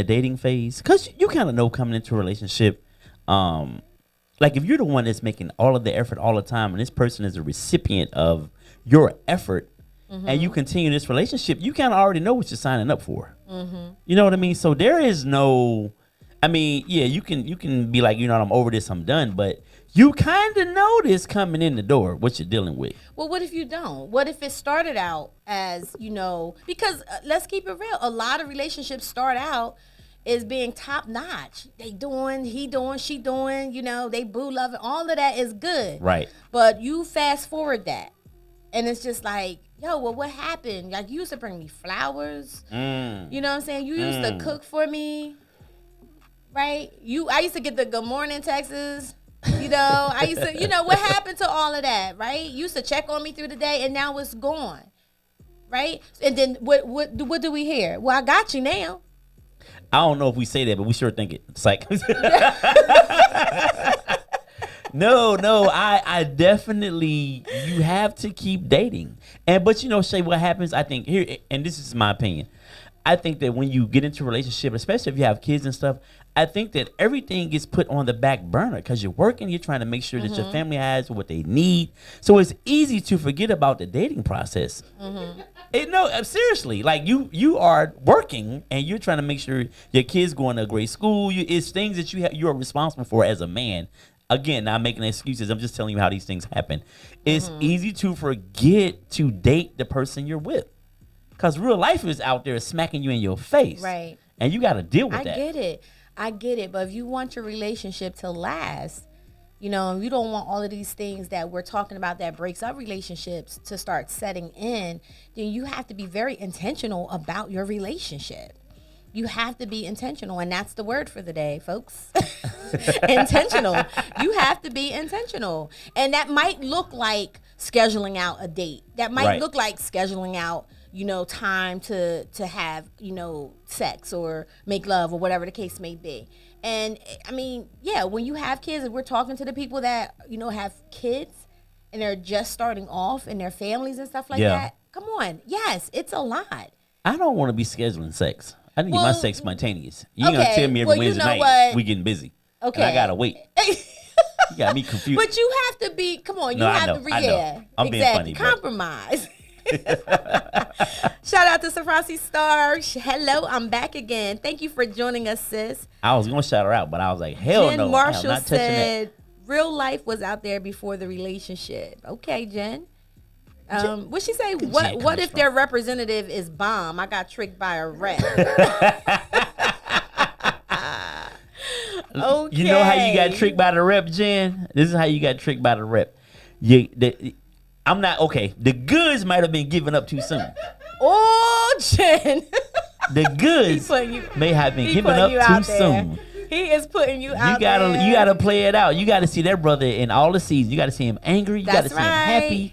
dating phase, because you kind of know coming into a relationship, like if you're the one that's making all of the effort all the time, and this person is a recipient of your effort, and you continue this relationship, you kind of already know what you're signing up for. You know what I mean? So there is no, I mean, yeah, you can be like, I'm over this, I'm done, but you kind of know this coming in the door, what you're dealing with. Well, what if you don't? What if it started out as, because let's keep it real. A lot of relationships start out as being top notch. They doing, he doing, she doing, they boo loving. All of that is good. Right. But you fast forward that. And it's just like, well, what happened? Like, you used to bring me flowers. You know what I'm saying? You used to cook for me. Right? I used to get the good morning texts. I used to, what happened to all of that, right? You used to check on me through the day, and now it's gone, right? And then what do we hear? Well, I got you now. I don't know if we say that, but we sure think it. It's like, no, I definitely, you have to keep dating. But Shay, what happens, I think here, and this is my opinion, I think that when you get into a relationship, especially if you have kids and stuff, I think that everything gets put on the back burner because you're working, you're trying to make sure that your family has what they need. So it's easy to forget about the dating process. No, seriously, like you are working and you're trying to make sure your kids going to a great school. It's things that you are responsible for as a man. Again, not making excuses. I'm just telling you how these things happen. It's easy to forget to date the person you're with. Because real life is out there smacking you in your face. Right. And you got to deal with that. I get it. But if you want your relationship to last, you don't want all of these things that we're talking about that breaks up relationships to start setting in, then you have to be very intentional about your relationship. You have to be intentional. And that's the word for the day, folks. Intentional. You have to be intentional. And that might look like scheduling out a date. That might look like scheduling out time to have, sex or make love or whatever the case may be. And I mean, yeah, when you have kids, and we're talking to the people that, have kids and they're just starting off in their families and stuff like that. Come on. Yes, it's a lot. I don't want to be scheduling sex. I need my sex spontaneous. You ain't gonna tell me every Wednesday night we getting busy. Okay. And I gotta wait. You got me confused. But you have to be, come on, you have to, yeah. I'm being funny. Compromise. Shout out to Safrasi Star. Hello, I'm back again. Thank you for joining us, sis. I was gonna shout her out, but I was like, hell Jen no. Marshall I'm not touching said, real life was out there before the relationship. Okay, Jen. What she say? What if their representative is bomb? I got tricked by a rep. Okay. You know how you got tricked by the rep, Jen? This is how you got tricked by the rep. I'm not okay. The goods might have been given up too soon. Oh, Jen. The goods may have been given up too soon. He is putting you out there. You gotta play it out. You gotta see that brother in all the seasons. You gotta see him angry. You gotta see him happy.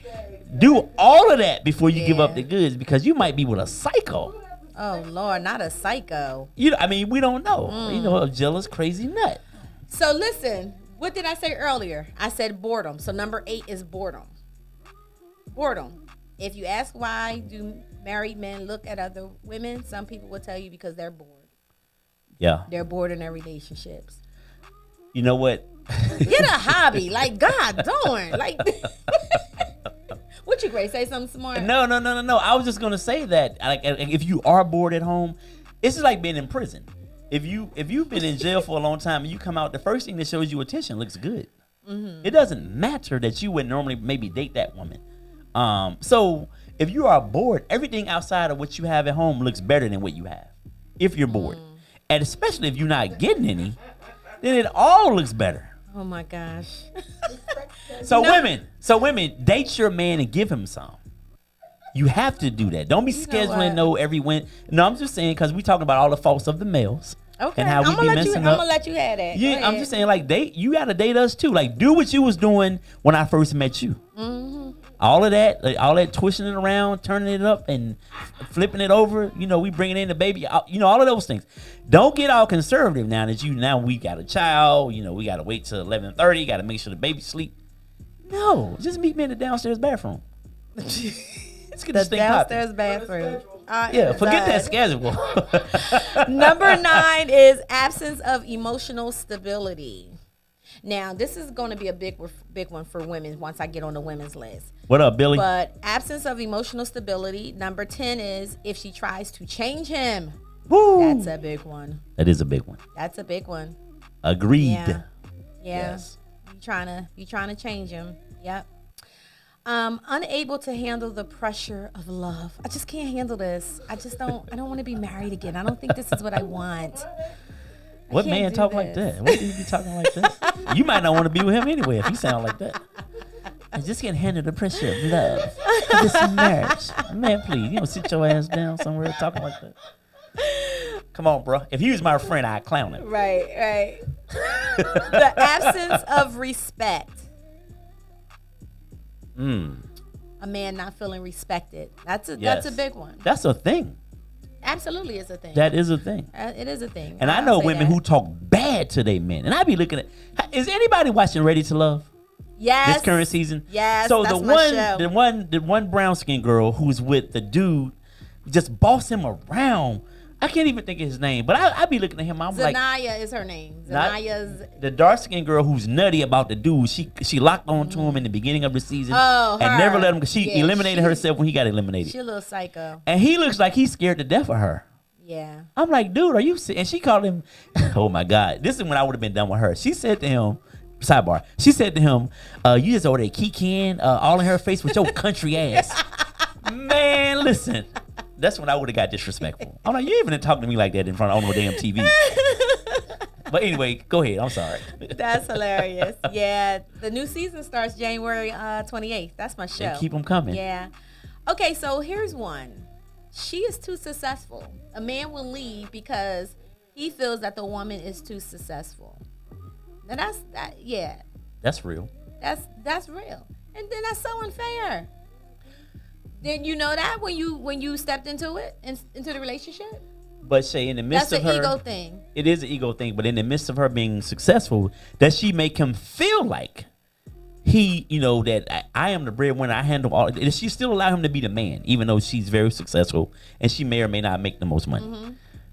Do all of that before you give up the goods, because you might be with a psycho. Oh Lord, not a psycho. I mean, we don't know. A jealous, crazy nut. So listen, what did I say earlier? I said boredom. So number 8 is boredom. Boredom. If you ask why do married men look at other women, some people will tell you because they're bored. Yeah. They're bored in their relationships. You know what? Get a hobby. Like, God darn. Like, what you, Grace? Say something smart? No. I was just going to say that, like, if you are bored at home, it's just like being in prison. If you've been in jail for a long time and you come out, the first thing that shows you attention looks good. It doesn't matter that you would normally maybe date that woman. So if you are bored, everything outside of what you have at home looks better than what you have. If you're bored, and especially if you're not getting any, then it all looks better. Oh my gosh. So women, date your man and give him some. You have to do that. Don't be scheduling every win. No, I'm just saying, because we talking about all the faults of the males. Okay, and how we be messing up. I'm gonna let you have that. Yeah, I'm just saying, like, you gotta date us too. Like, do what you was doing when I first met you. All of that, like, all that twisting it around, turning it up, and flipping it over. We bringing in the baby. All of those things. Don't get all conservative now that now we got a child. We gotta wait till 11:30. Got to make sure the baby sleep. No, just meet me in the downstairs bathroom. Let's get The this thing popping. downstairs bathroom. Yeah, forget that schedule. Number 9 is absence of emotional stability. Now, this is going to be a big one for women once I get on the women's list. What up, Billy? But absence of emotional stability. Number 10 is if she tries to change him. Woo. That's a big one. That is a big one. That's a big one. Agreed. Yeah. Yes. You trying to change him. Yep. Unable to handle the pressure of love. I just can't handle this. I don't want to be married again. I don't think this is what I want. What man talk like that? What do you be talking like that? You might not want to be with him anyway if he sound like that. I just can't handle the pressure of love. This marriage. Man, please, you don't sit your ass down somewhere talking like that. Come on, bro. If he was my friend, I'd clown him. Right. The absence of respect. A man not feeling respected. That's a big one. That's a thing. Absolutely is a thing. That is a thing. It is a thing. And I know women who talk bad to their men. And I be looking at, is anybody watching Ready to Love? Yes. This current season? Yes. So that's the one brown skin girl who's with the dude just boss him around. I can't even think of his name, but I be looking at him. I'm like, Zanaya is her name. Zanaya's the dark skinned girl who's nutty about the dude. She locked on to him in the beginning of the season. Oh, and her. never let him. She Yeah, eliminated herself when he got eliminated. She a little psycho. And he looks like he's scared to death of her. Yeah. I'm like, dude, are you? And she called him. Oh my God, this is when I would have been done with her. She said to him, sidebar. She said to him, "You just over there kicking all in her face with your country ass." Man, listen. That's when I would have got disrespectful. I'm like, you even talking to me like that in front of no damn TV. But anyway, go ahead. I'm sorry. That's hilarious. Yeah, the new season starts January 28th. That's my show. And keep them coming. Yeah. Okay, so here's one. She is too successful. A man will leave because he feels that the woman is too successful. Now that. Yeah. That's real. That's real. And then that's so unfair. Did you know that when you stepped into it, into the relationship? But Shay, in the midst That's of her, an ego thing. It is an ego thing, but in the midst of her being successful, does she make him feel like he, that I am the breadwinner, I handle all? Does she still allow him to be the man, even though she's very successful and she may or may not make the most money? Mm-hmm.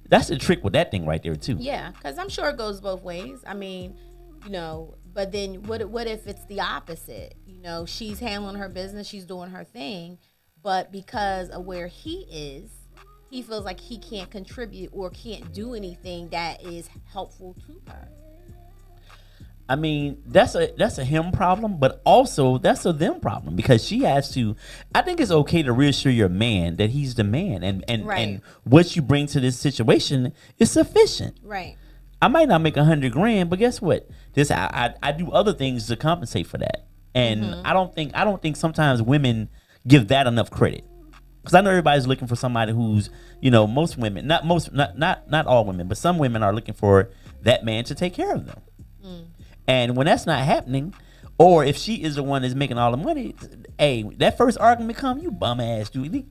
That's the trick with that thing right there too. Yeah, because I'm sure it goes both ways. I mean, but then what if it's the opposite? She's handling her business, she's doing her thing. But because of where he is, he feels like he can't contribute or can't do anything that is helpful to her. I mean, that's a him problem, but also that's a them problem because she has to. I think it's okay to reassure your man that he's the man, and what you bring to this situation is sufficient. Right. I might not make $100,000, but guess what? I do other things to compensate for that, and I don't think sometimes women give that enough credit, because I know everybody's looking for somebody who's, most women, not all women, but some women are looking for that man to take care of them. And when that's not happening, or if she is the one that's making all the money, hey, that first argument come, you bum ass dude,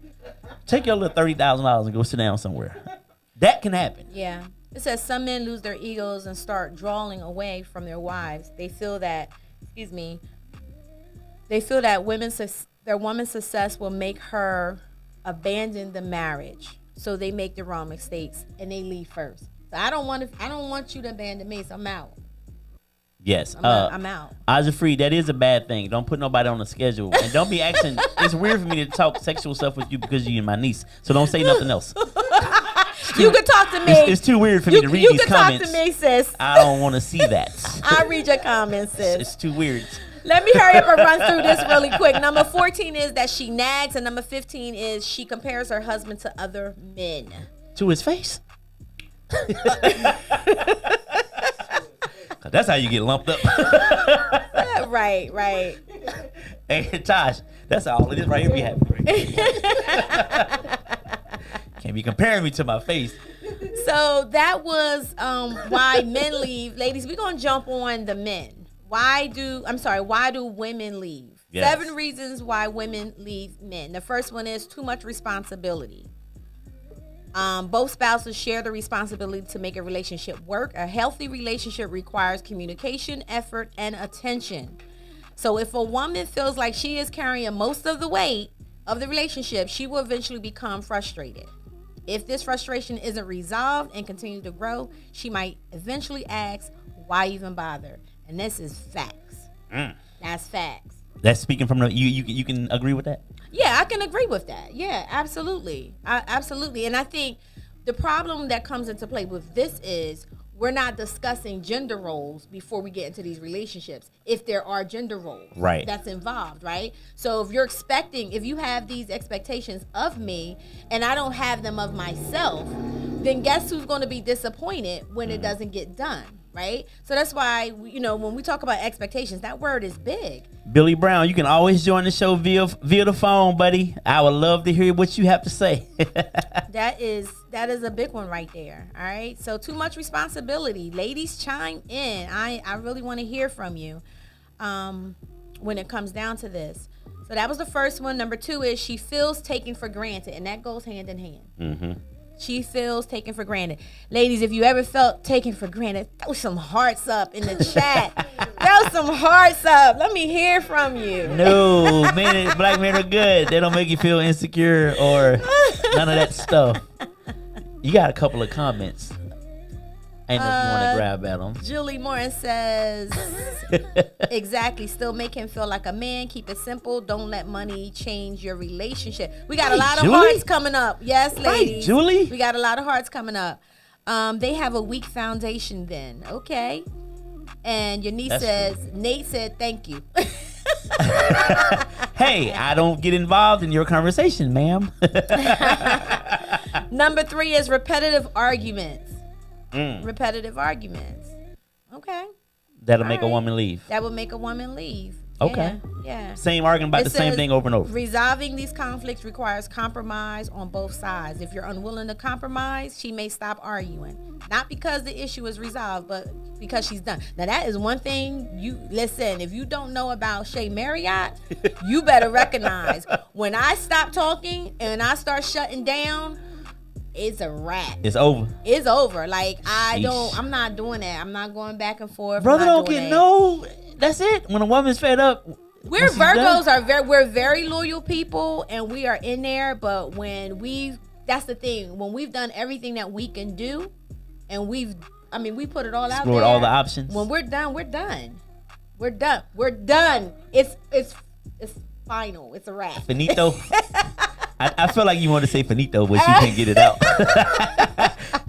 take your little $30,000 and go sit down somewhere. That can happen. Yeah. It says some men lose their egos and start drawing away from their wives. They feel that, their woman's success will make her abandon the marriage. So they make the wrong mistakes and they leave first. So I don't want you to abandon me, so I'm out. Yes. I'm out. Free, that is a bad thing. Don't put nobody on the schedule. And don't be asking. It's weird for me to talk sexual stuff with you because you're my niece. So don't say nothing else. You can talk to me. It's too weird for me to read these comments. You can talk to me, sis. I don't want to see that. I'll read your comments, sis. It's too weird. Let me hurry up and run through this really quick. Number 14 is that she nags, and number 15 is she compares her husband to other men. To his face? That's how you get lumped up. Right. Hey, Tosh, that's all it is right here. Be happy. Can't be comparing me to my face. So that was why men leave. Ladies, we're going to jump on the men. Why do women leave? Yes. 7 reasons why women leave men. The first one is too much responsibility. Both spouses share the responsibility to make a relationship work. A healthy relationship requires communication, effort, and attention. So if a woman feels like she is carrying most of the weight, of the relationship, she will eventually become frustrated. If this frustration isn't resolved and continue to grow, she might eventually ask, why even bother? And this is facts. That's facts. That's speaking from the you can agree with that? Yeah, I can agree with that. Yeah, absolutely. Absolutely. And I think the problem that comes into play with this is we're not discussing gender roles before we get into these relationships. If there are gender roles that's involved, right? So if you have these expectations of me and I don't have them of myself, then guess who's going to be disappointed when it doesn't get done, right? So that's why, when we talk about expectations, that word is big. Billy Brown, you can always join the show via the phone, buddy. I would love to hear what you have to say. That is a big one right there. All right. So too much responsibility. Ladies, chime in. I really want to hear from you when it comes down to this. So that was the first one. Number 2 is she feels taken for granted, and that goes hand in hand. Mm-hmm. She feels taken for granted. Ladies, if you ever felt taken for granted, throw some hearts up in the chat. Throw some hearts up. Let me hear from you. No, black men are good. They don't make you feel insecure or none of that stuff. You got a couple of comments. I know if you want to grab at them. Julie Morton says, exactly. Still make him feel like a man. Keep it simple. Don't let money change your relationship. We got a lot of hearts coming up. Yes, ladies. Right, Julie. We got a lot of hearts coming up. They have a weak foundation then. Okay. And your niece says, Nate said, thank you. Hey, I don't get involved in your conversation, ma'am. Number 3 is repetitive arguments. Repetitive arguments. Okay. That'll make a woman leave. That would make a woman leave. Okay. Yeah. Same argument about the same thing over and over. Resolving these conflicts requires compromise on both sides. If you're unwilling to compromise, she may stop arguing. Not because the issue is resolved, but because she's done. Now, that is one thing if you don't know about Shay Marriott, you better recognize when I stop talking and I start shutting down, it's a wrap. It's over. It's over. Like, I'm not doing that. I'm not going back and forth. Brother don't get no. That's it. When a woman's fed up. We're Virgos we're very loyal people and we are in there, but that's the thing. When we've done everything that we can do and we put it all out there. All the options. When we're done, we're done. We're done. We're done. It's final. It's a wrap. Finito. I feel like you want to say finito, but you can't get it out.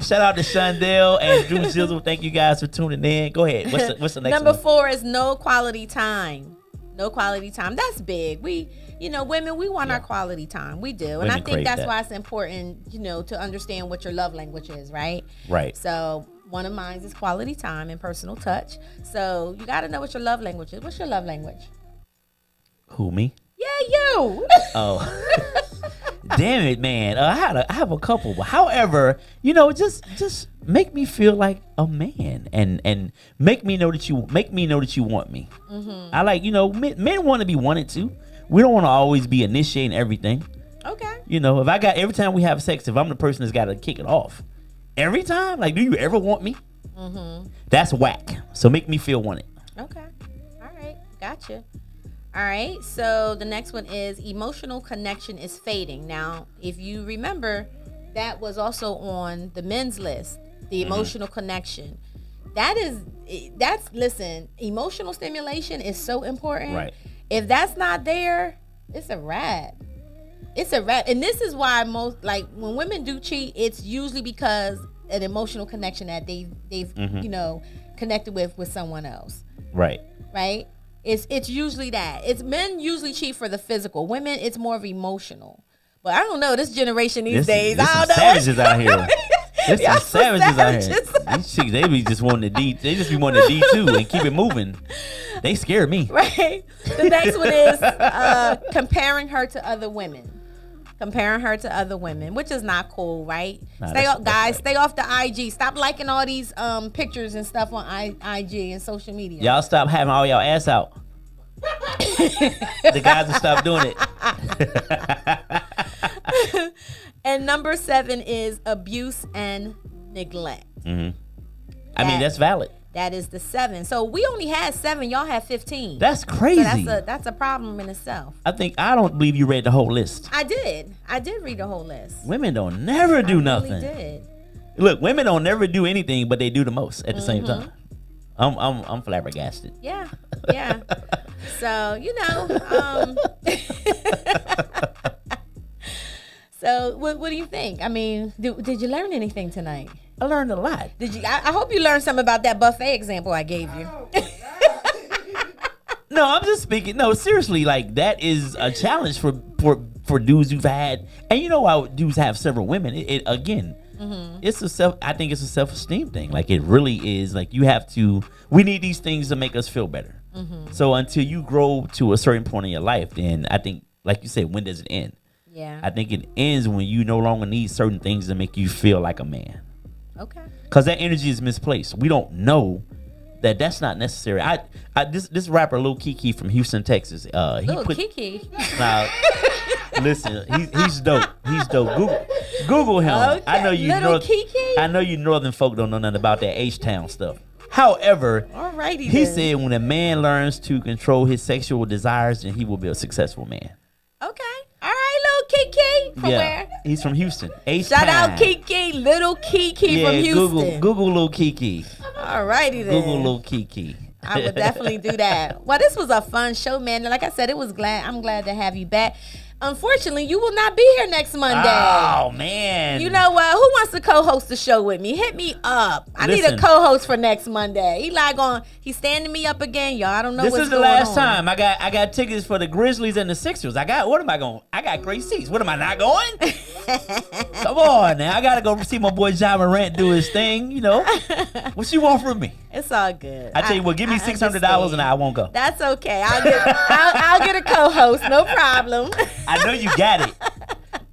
Shout out to Shondell and Drew Zizzle. Thank you guys for tuning in. Go ahead. What's the next Number one? 4 is no quality time. No quality time. That's big. Women, we want our quality time. We do. And I think that's why it's important, to understand what your love language is, right? Right. So one of mine is quality time and personal touch. So you got to know what your love language is. What's your love language? Who, me? Yeah, you. Oh. Damn it, man. I have a couple. However, just make me feel like a man and make me know that you want me. Mm-hmm. I like, men want to be wanted to. We don't want to always be initiating everything. Okay. Every time we have sex, if I'm the person that's got to kick it off, every time, like, do you ever want me? Mm-hmm. That's whack. So make me feel wanted. Okay. All right. Gotcha. All right, so the next one is emotional connection is fading. Now, if you remember, that was also on the men's list, the emotional connection. Listen, emotional stimulation is so important. Right. If that's not there, it's a wrap. It's a wrap. And this is why when women do cheat, it's usually because an emotional connection that they've connected with someone else. Right. Right? It's usually that. It's men usually cheat for the physical. Women, it's more of emotional. But I don't know, this generation these days. I don't know. Savages out here. There's some savages out here. These chicks, they be just wanting the D. They just be wanting the D too and keep it moving. They scare me. Right. The next one is comparing her to other women. Comparing her to other women, which is not cool, right? Stay off the IG. Stop liking all these pictures and stuff on IG and social media. Y'all stop having all y'all ass out. The guys will stop doing it. And number 7 is abuse and neglect. Mm-hmm. I mean, that's valid. That is the 7. So we only had 7. Y'all had 15. That's crazy. So that's a problem in itself. I don't believe you read the whole list. I did read the whole list. Women don't never do nothing. I really did. Look, women don't never do anything, but they do the most at the same time. I'm flabbergasted. Yeah. So so what do you think? I mean, did you learn anything tonight? I learned a lot. Did you? I hope you learned something about that buffet example I gave you. No, I'm just speaking. No, seriously, like that is a challenge for dudes who've had, and you know why dudes have several women. It again, it's I think it's a self-esteem thing. Like it really is. Like you have to. We need these things to make us feel better. So until you grow to a certain point in your life, then I think, like you said, when does it end? Yeah. I think it ends when you no longer need certain things to make you feel like a man. Okay. Because that energy is misplaced. We don't know that's not necessary. This rapper Lil Keke from Houston, Texas. Keke. Now, listen, he's dope. He's dope. Google him. Okay. I know you Keke? I know you northern folk don't know nothing about that H-Town stuff. However, Alrighty he then. said when a man learns to control his sexual desires, then he will be a successful man. Okay. All right, little Keke. From where? He's from Houston. H-Town. Shout out Keke, little Keke from Houston. Google Lil Keke. All righty then. Google Lil Keke. I would definitely do that. Well, this was a fun show, man. Like I said, I'm glad to have you back. Unfortunately, you will not be here next Monday. Oh, man. You know what? Who wants to co-host the show with me? Hit me up. I need a co-host for next Monday. He's standing me up again, y'all. I don't know what's going on. This is the last time. I got tickets for the Grizzlies and the Sixers. I got great seats. What am I not going? Come on now. I got to go see my boy Ja Morant do his thing, you know. What you want from me? It's all good. I tell you what, give me $600 and I won't go. That's okay. I'll get a co-host. No problem. I know you got it.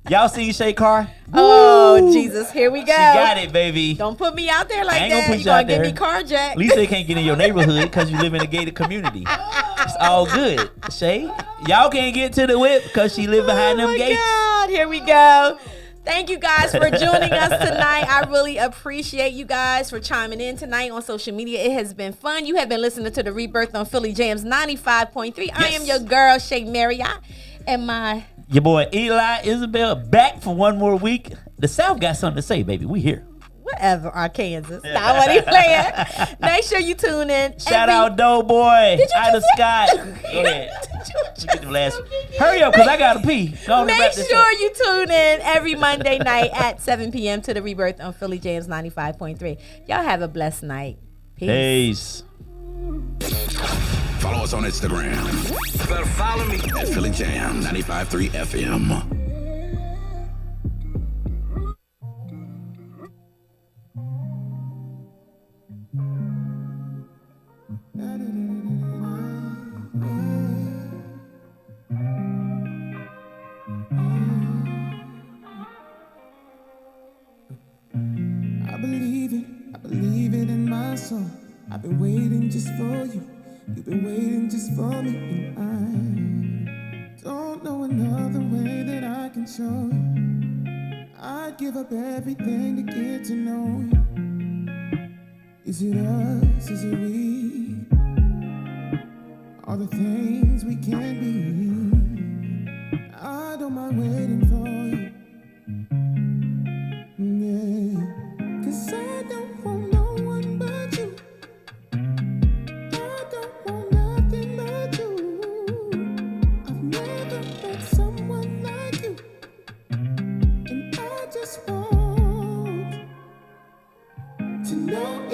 Y'all seen Shay Carr? Oh, Jesus. Here we go. She got it, baby. Don't put me out there like I ain't that. gonna put You're you out going to there. get me carjacked. At least they can't get in your neighborhood because you live in a gated community. It's all good. Shay, y'all can't get to the whip because she live behind them gates. Oh, my God. Here we go. Thank you guys for joining us tonight. I really appreciate you guys for chiming in tonight on social media. It has been fun. You have been listening to The Rebirth on Philly Jamz 95.3. Yes. I am your girl, Shay Marriott, and your boy Eli Isabel back for one more week. The South got something to say, baby. We here. Whatever, Arkansas. Stop what he playing. Make sure you tune in. Shout out Doughboy. Ida Scott. Go ahead. Hurry up, because I got to pee. Make sure you tune in every Monday night at 7 p.m. to The Rebirth on Philly Jamz 95.3. Y'all have a blessed night. Peace. Follow us on Instagram. You better follow me at Philly Jam 95.3 FM. I believe it in my soul. I've been waiting just for you. You've been waiting just for me. And I don't know another way that I can show you. I'd give up everything to get to know you. Is it us? Is it we? All the things we can be. I don't mind waiting for you.